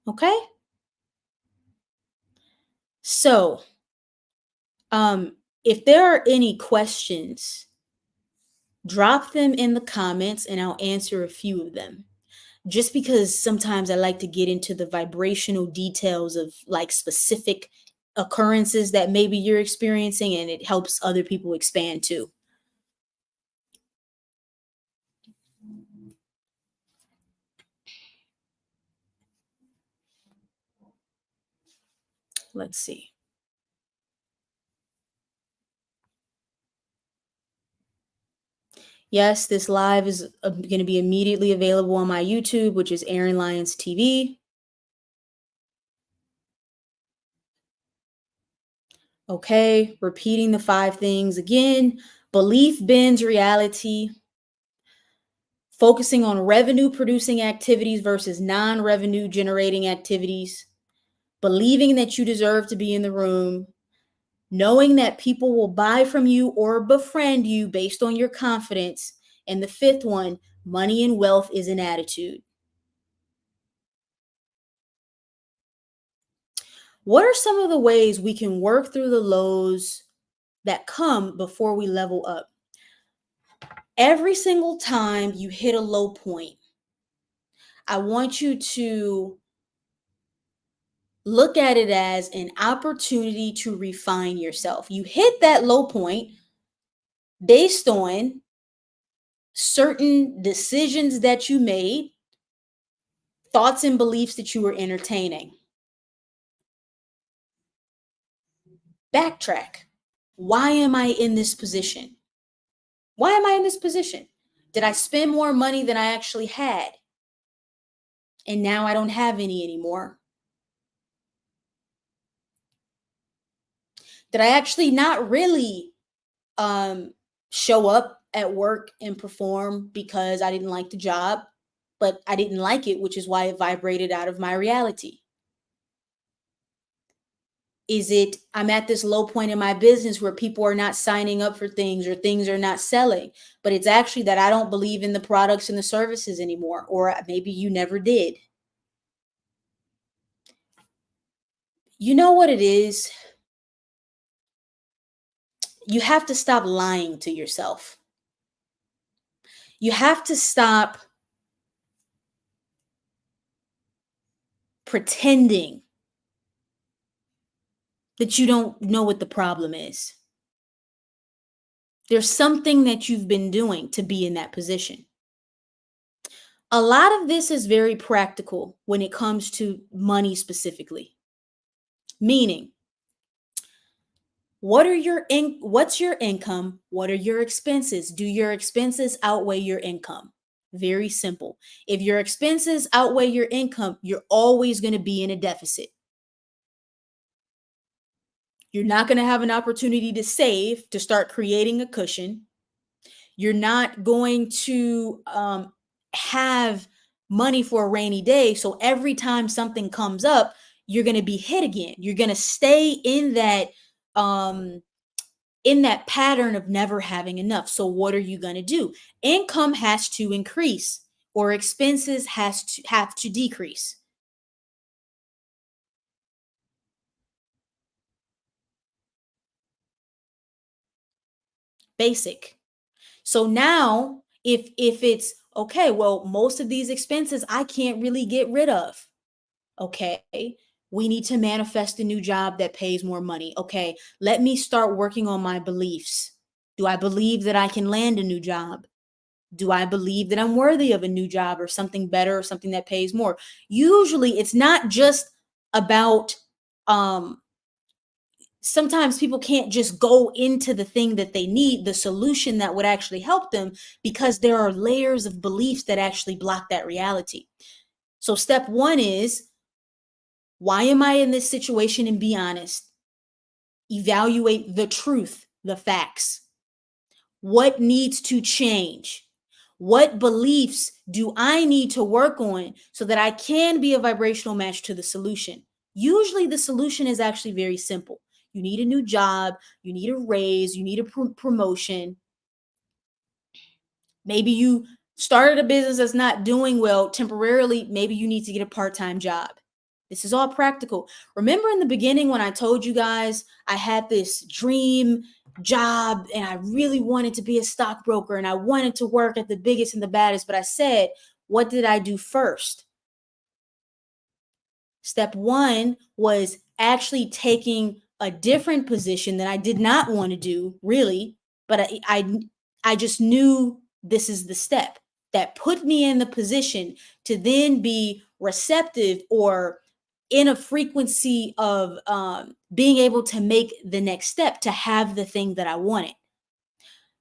Okay? So, if there are any questions, drop them in the comments and I'll answer a few of them. Just because sometimes I like to get into the vibrational details of like specific occurrences that maybe you're experiencing, and it helps other people expand too. Let's see. Yes, this live is going to be immediately available on my YouTube, which is Erin Lyons TV. Okay, repeating the 5 things again. Belief bends reality. Focusing on revenue producing activities versus non revenue generating activities. Believing that you deserve to be in the room. Knowing that people will buy from you or befriend you based on your confidence. And the 5th one, money and wealth is an attitude. What are some of the ways we can work through the lows that come before we level up? Every single time you hit a low point, I want you to look at it as an opportunity to refine yourself. You hit that low point based on certain decisions that you made, thoughts and beliefs that you were entertaining. Backtrack. Why am I in this position? Why am I in this position? Did I spend more money than I actually had? And now I don't have any anymore. Did I actually not really show up at work and perform because I didn't like the job, but I didn't like it, which is why it vibrated out of my reality? Is it I'm at this low point in my business where people are not signing up for things or things are not selling, but it's actually that I don't believe in the products and the services anymore, or maybe you never did. You know what it is? You have to stop lying to yourself. You have to stop pretending that you don't know what the problem is. There's something that you've been doing to be in that position. A lot of this is very practical when it comes to money specifically. Meaning, What's your income? What are your expenses? Do your expenses outweigh your income? Very simple. If your expenses outweigh your income, you're always going to be in a deficit. You're not going to have an opportunity to save, to start creating a cushion. You're not going to have money for a rainy day. So every time something comes up, you're going to be hit again. You're going to stay um, in that pattern of never having enough. So what are you going to do? Income has to increase or expenses has to have to decrease. Basic. So now if it's okay, well, most of these expenses I can't really get rid of. Okay. We need to manifest a new job that pays more money. Okay. Let me start working on my beliefs. Do I believe that I can land a new job? Do I believe that I'm worthy of a new job or something better or something that pays more? Usually it's not just about um sometimes people can't just go into the thing that they need, the solution that would actually help them, because there are layers of beliefs that actually block that reality. So step 1 is, why am I in this situation, and be honest. Evaluate the truth, the facts. What needs to change? What beliefs do I need to work on so that I can be a vibrational match to the solution? Usually, the solution is actually very simple. You need a new job, you need a raise, you need a promotion. Maybe you started a business that's not doing well temporarily. Maybe you need to get a part time job. This is all practical. Remember in the beginning when I told you guys I had this dream job and I really wanted to be a stockbroker and I wanted to work at the biggest and the baddest, but I said, what did I do first? Step 1 was actually taking a different position that I did not want to do, really, but I just knew this is the step that put me in the position to then be receptive or in a frequency of being able to make the next step to have the thing that I wanted.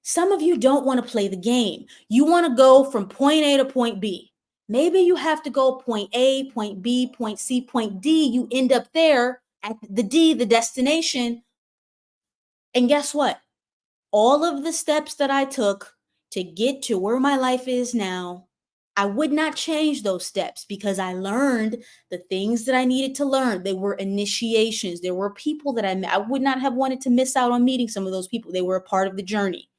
Some of you don't want to play the game. You want to go from point A to point B. Maybe you have to go point A, point B, point C, point D. You end up there at the D, the destination. And guess what? All of the steps that I took to get to where my life is now, I would not change those steps because I learned the things that I needed to learn. They were initiations. There were people that I met. I would not have wanted to miss out on meeting some of those people. They were a part of the journey.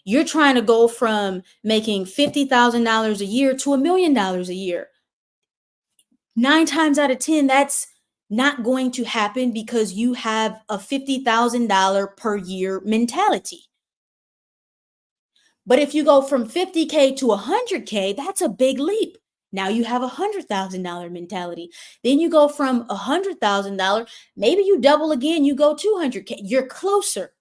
You're trying to go from making $50,000 a year to $1 million a year. 9 times out of 10, that's not going to happen because you have a $50,000 per year mentality. But if you go from 50K to 100K, that's a big leap. Now you have a $100,000 mentality. Then you go from $100,000, maybe you double again, you go 200K. You're closer.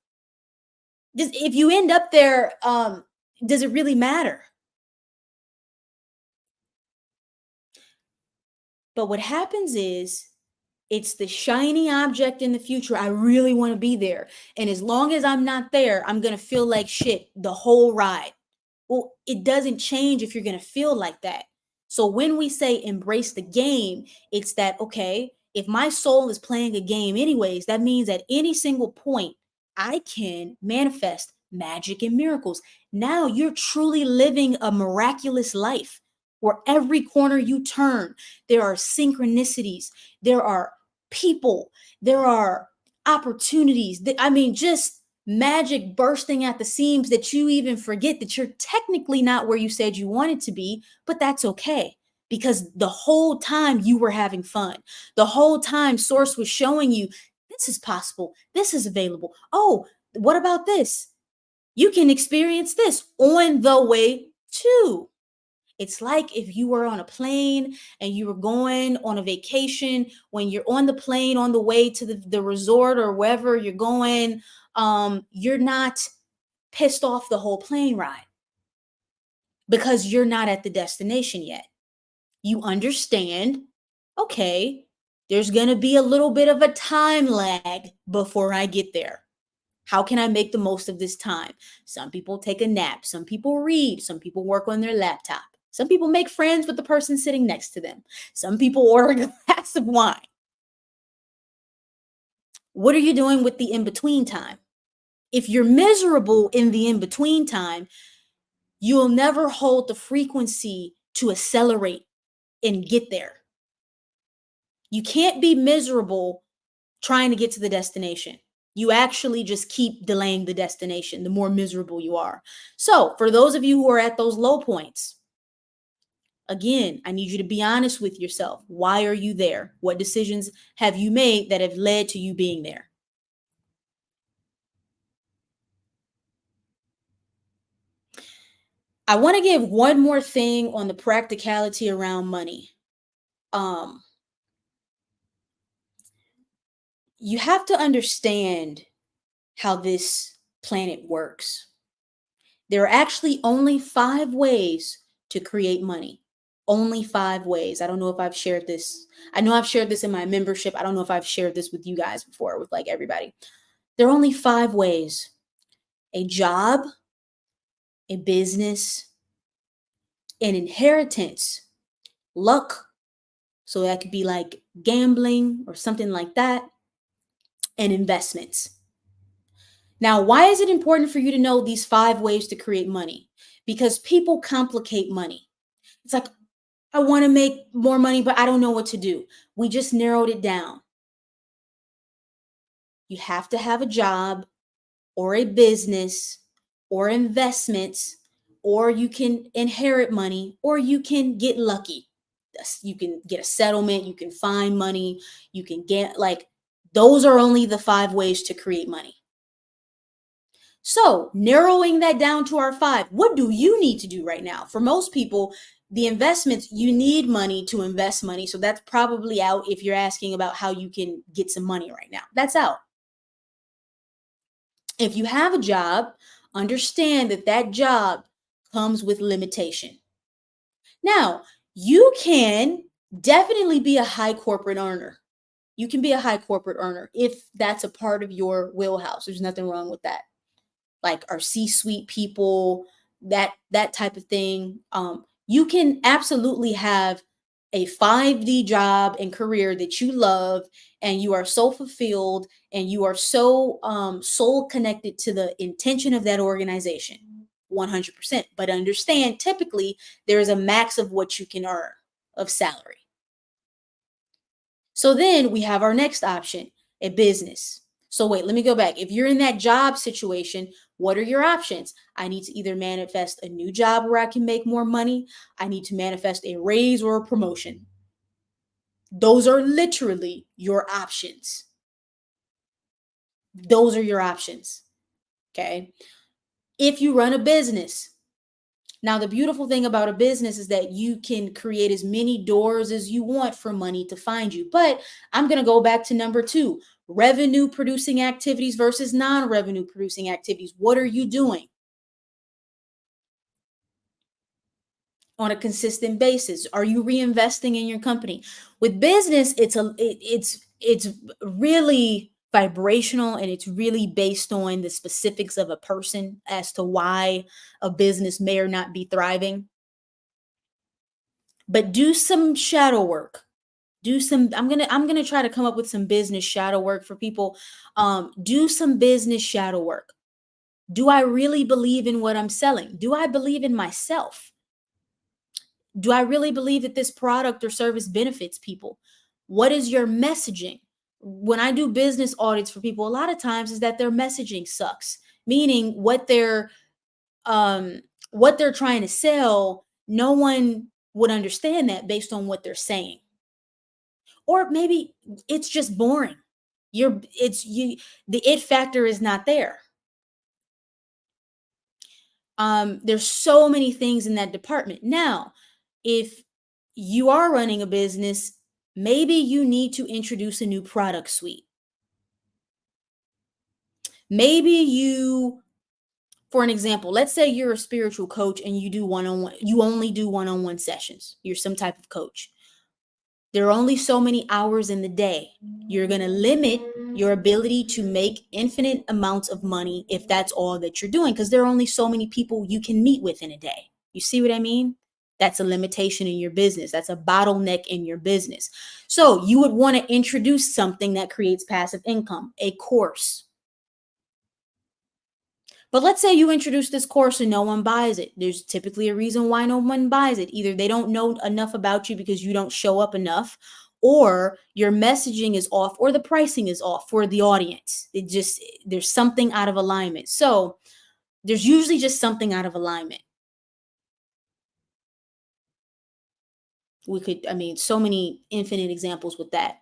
If you end up there, does it really matter? But what happens is it's the shiny object in the future. I really want to be there. And as long as I'm not there, I'm going to feel like shit the whole ride. Well, it doesn't change if you're going to feel like that. So when we say embrace the game, it's that, okay, if my soul is playing a game anyways, that means at any single point, I can manifest magic and miracles. Now you're truly living a miraculous life where every corner you turn, there are synchronicities, there are people, there are opportunities. I mean, just magic bursting at the seams that you even forget that you're technically not where you said you wanted to be, but that's okay because the whole time you were having fun. The whole time source was showing you this is possible. This is available. Oh, what about this? You can experience this on the way to. It's like if you were on a plane and you were going on a vacation, when you're on the plane on the way to the resort or wherever you're going, you're not pissed off the whole plane ride because you're not at the destination yet. You understand, okay, There's going to be a little bit of a time lag before I get there. How can I make the most of this time? Some people take a nap. Some people read. Some people work on their laptop. Some people make friends with the person sitting next to them. Some people order a glass of wine. What are you doing with the in between time? If you're miserable in the in between time, you'll never hold the frequency to accelerate and get there. You can't be miserable trying to get to the destination. You actually just keep delaying the destination the more miserable you are. So, for those of you who are at those low points, again, I need you to be honest with yourself. Why are you there? What decisions have you made that have led to you being there? I want to give one more thing on the practicality around money. Um, you have to understand how this planet works. There are actually only 5 ways to create money. Only 5 ways. I don't know if I've shared this. I know I've shared this in my membership. I don't know if I've shared this with you guys before, with like everybody. There are only 5 ways: a job, a business, an inheritance, luck. So that could be like gambling or something like that, and investments. Now, why is it important for you to know these 5 ways to create money? Because people complicate money. It's like, I want to make more money, but I don't know what to do. We just narrowed it down. You have to have a job or a business or investments, or you can inherit money, or you can get lucky. You can get a settlement, you can find money, you can get like, those are only the 5 ways to create money. So, narrowing that down to our 5, what do you need to do right now? For most people, the investments, you need money to invest money. So, that's probably out if you're asking about how you can get some money right now. That's out. If you have a job, understand that that job comes with limitation. Now, you can definitely be a high corporate earner. You can be a high corporate earner if that's a part of your wheelhouse. There's nothing wrong with that. Like our C-suite people, that type of thing. You can absolutely have a 5D job and career that you love, and you are so fulfilled, and you are so soul connected to the intention of that organization. 100%. But understand, typically there is a max of what you can earn of salary. So then we have our next option, a business. So wait, let me go back. If you're in that job situation, what are your options? I need to either manifest a new job where I can make more money. I need to manifest a raise or a promotion. Those are literally your options. Those are your options. Okay. If you run a business, now the beautiful thing about a business is that you can create as many doors as you want for money to find you. But I'm going to go back to number 2, revenue producing activities versus non-revenue producing activities. What are you doing on a consistent basis? Are you reinvesting in your company? With business, it's really vibrational, and it's really based on the specifics of a person as to why a business may or not be thriving. But do some shadow work. Do some I'm going to try to come up with some business shadow work for people. Do some business shadow work. Do I really believe in what I'm selling? Do I believe in myself? Do I really believe that this product or service benefits people? What is your messaging? When I do business audits for people, a lot of times is that their messaging sucks, meaning um what they're trying to sell, no one would understand that based on what they're saying. Or maybe it's just boring. The it factor is not there. There's so many things in that department. Now, if you are running a business, maybe you need to introduce a new product suite. Maybe for an example, let's say you're a spiritual coach and you do one-on-one, you only do one-on-one sessions. You're some type of coach. There are only so many hours in the day. You're going to limit your ability to make infinite amounts of money if that's all that you're doing, because there are only so many people you can meet with in a day. You see what I mean? That's a limitation in your business. That's a bottleneck in your business. So you would want to introduce something that creates passive income, a course. But let's say you introduce this course and no one buys it. There's typically a reason why no one buys it. Either they don't know enough about you because you don't show up enough, or your messaging is off, or the pricing is off for the audience. There's something out of alignment. So there's usually just something out of alignment. So many infinite examples with that.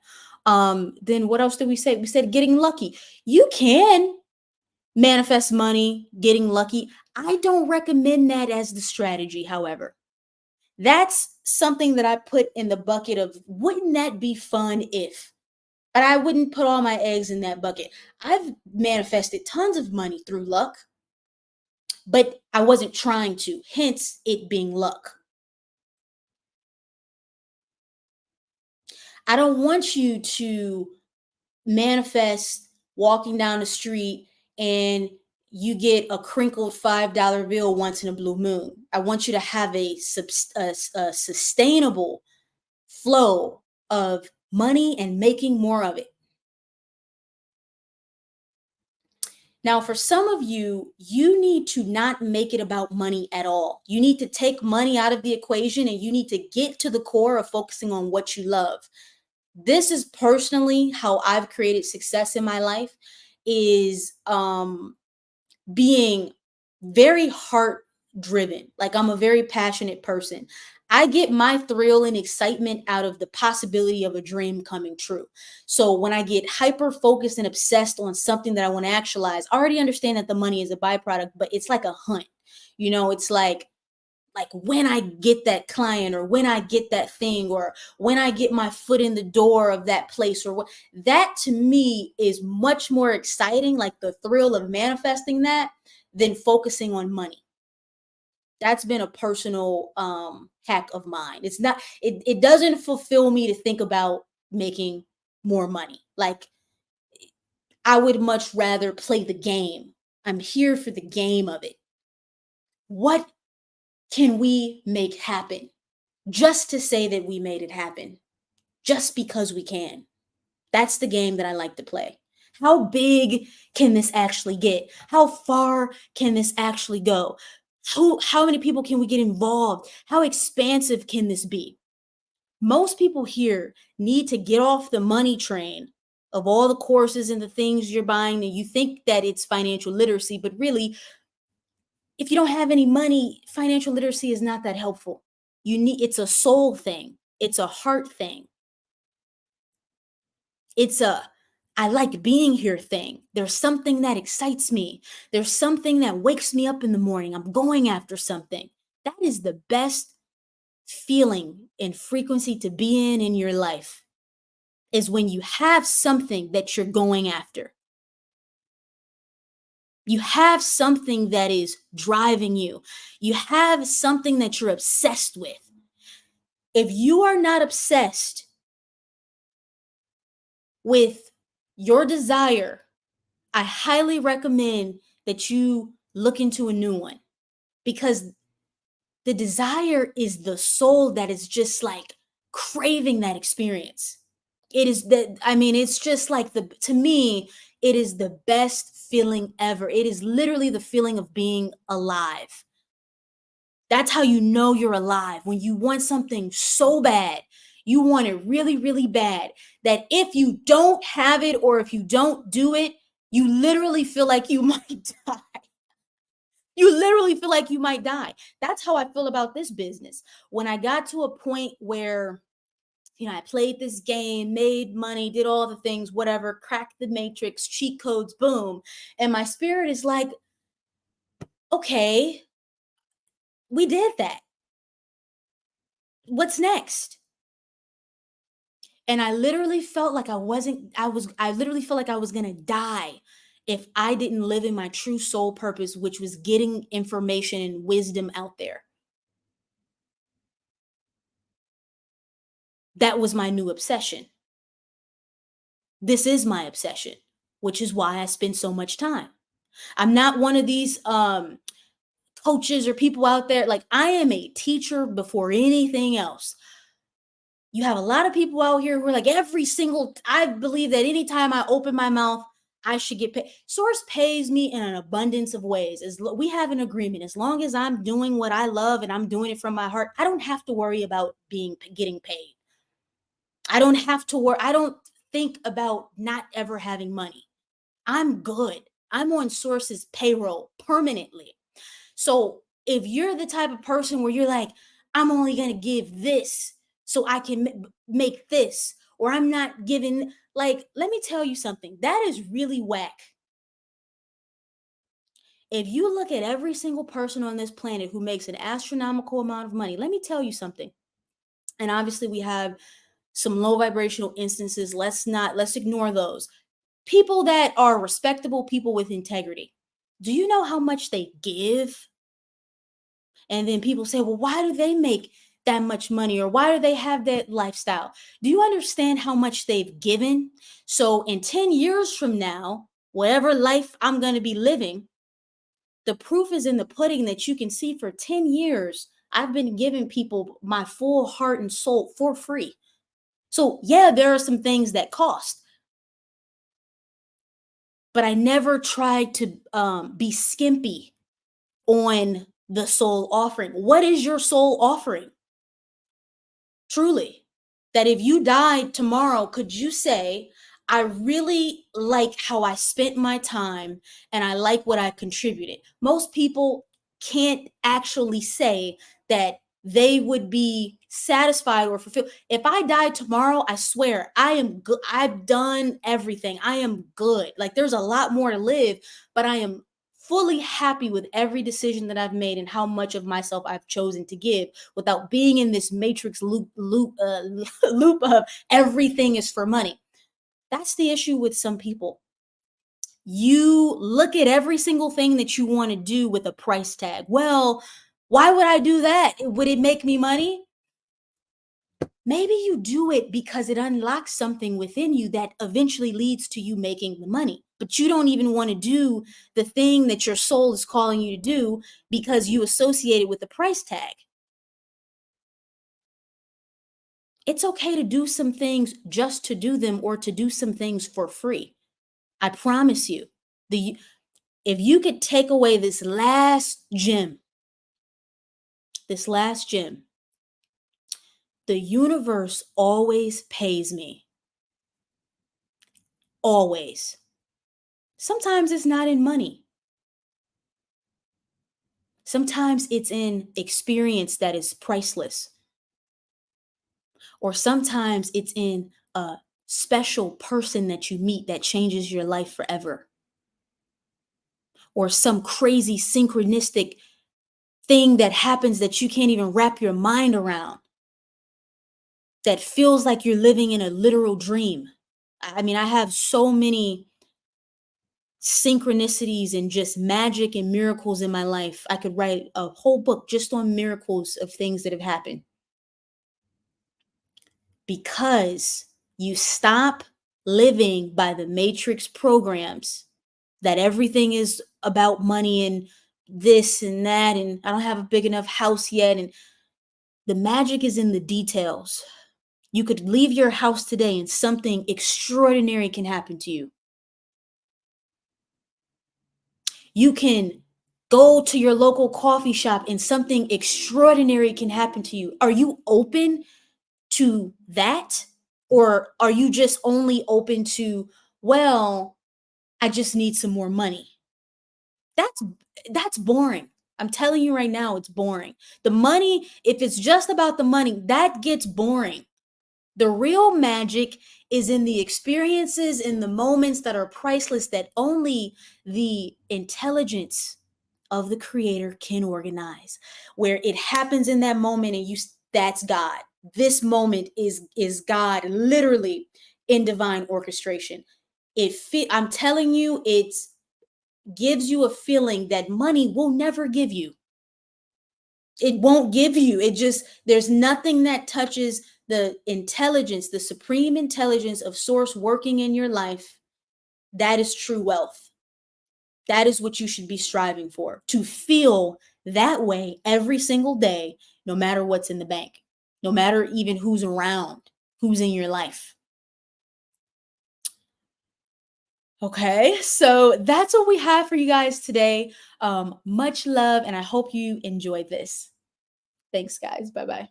Then what else did we say? We said getting lucky. You can manifest money, getting lucky. I don't recommend that as the strategy, however. That's something that I put in the bucket of wouldn't that be fun if, but I wouldn't put all my eggs in that bucket. I've manifested tons of money through luck, but I wasn't trying to, hence it being luck. I don't want you to manifest walking down the street and you get a crinkled $5 bill once in a blue moon. I want you to have a sustainable flow of money and making more of it. Now, for some of you, you need to not make it about money at all. You need to take money out of the equation and you need to get to the core of focusing on what you love. This is personally how I've created success in my life, is being very heart driven. Like, I'm a very passionate person. I get my thrill and excitement out of the possibility of a dream coming true. So when I get hyper focused and obsessed on something that I want to actualize, I already understand that the money is a byproduct, but it's like a hunt. It's like when I get that client, or when I get that thing, or when I get my foot in the door of that place, or what, that to me is much more exciting, like the thrill of manifesting that, than focusing on money. That's been a personal hack of mine. It doesn't fulfill me to think about making more money. Like, I would much rather play the game. I'm here for the game of it. What can we make happen? Just to say that we made it happen, just because we can. That's the game that I like to play. How big can this actually get? How far can this actually go? How many people can we get involved? How expansive can this be? Most people here need to get off the money train of all the courses and the things you're buying, and you think that it's financial literacy, but really, if you don't have any money, financial literacy is not that helpful. It's a soul thing. It's a heart thing. It's a I like being here thing. There's something that excites me. There's something that wakes me up in the morning. I'm going after something. That is the best feeling and frequency to be in your life, is when you have something that you're going after. You have something that is driving you. You have something that you're obsessed with. If you are not obsessed with your desire, I highly recommend that you look into a new one, because the desire is the soul that is just like craving that experience. It's just like to me, it is the best feeling ever. It is literally the feeling of being alive. That's how you know you're alive. When you want something so bad, you want it really, really bad, that if you don't have it or if you don't do it, you literally feel like you might die. You literally feel like you might die. That's how I feel about this business. When I got to a point where, I played this game, made money, did all the things, whatever, cracked the matrix, cheat codes, boom. And my spirit is like, okay, we did that. What's next? And I literally felt like I literally felt like I was going to die if I didn't live in my true soul purpose, which was getting information and wisdom out there. That was my new obsession. This is my obsession, which is why I spend so much time. I'm not one of these coaches or people out there. Like, I am a teacher before anything else. You have a lot of people out here who are like, I believe that anytime I open my mouth, I should get paid. Source pays me in an abundance of ways. We have an agreement, as long as I'm doing what I love and I'm doing it from my heart, I don't have to worry about getting paid. I don't have to worry. I don't think about not ever having money. I'm good. I'm on Source's payroll permanently. So if you're the type of person where you're like, I'm only going to give this so I can make this, or I'm not giving, like, let me tell you something. That is really whack. If you look at every single person on this planet who makes an astronomical amount of money, let me tell you something. And obviously we have some low vibrational instances. Let's ignore those. People that are respectable, people with integrity. Do you know how much they give? And then people say, well, why do they make that much money, or why do they have that lifestyle? Do you understand how much they've given? So in 10 years from now, whatever life I'm going to be living, the proof is in the pudding, that you can see for 10 years, I've been giving people my full heart and soul for free. So yeah, there are some things that cost, but I never tried to be skimpy on the soul offering. What is your soul offering? Truly, that if you died tomorrow, could you say, I really like how I spent my time and I like what I contributed? Most people can't actually say that they would be satisfied or fulfilled. If I died tomorrow, I swear I am good. I've done everything. I am good. Like, there's a lot more to live, but I am fully happy with every decision that I've made and how much of myself I've chosen to give, without being in this matrix loop of everything is for money. That's the issue with some people. You look at every single thing that you want to do with a price tag. Well, why would I do that? Would it make me money? Maybe you do it because it unlocks something within you that eventually leads to you making the money. But you don't even want to do the thing that your soul is calling you to do because you associate it with the price tag. It's okay to do some things just to do them, or to do some things for free. I promise you, if you could take away this last gem, the universe always pays me. Always. Sometimes it's not in money. Sometimes it's in experience that is priceless. Or sometimes it's in a special person that you meet that changes your life forever. Or some crazy synchronistic thing that happens that you can't even wrap your mind around, that feels like you're living in a literal dream. I mean, I have so many synchronicities and just magic and miracles in my life. I could write a whole book just on miracles of things that have happened. Because you stop living by the matrix programs that everything is about money and this and that, and I don't have a big enough house yet, and the magic is in the details. You could leave your house today and something extraordinary can happen to you. You can go to your local coffee shop and something extraordinary can happen to you. Are you open to that? Or are you just only open to, well, I just need some more money? That's boring. I'm telling you right now, it's boring. The money, if it's just about the money, that gets boring. The real magic is in the experiences, in the moments that are priceless, that only the intelligence of the creator can organize, where it happens in that moment and that's God. This moment is God, literally, in divine orchestration. I'm telling you, it gives you a feeling that money will never give you. It won't give you. There's nothing that touches the intelligence, the supreme intelligence of source working in your life, that is true wealth. That is what you should be striving for, to feel that way every single day, no matter what's in the bank, no matter even who's around, who's in your life. Okay, so that's what we have for you guys today. Much love, and I hope you enjoyed this. Thanks, guys. Bye bye.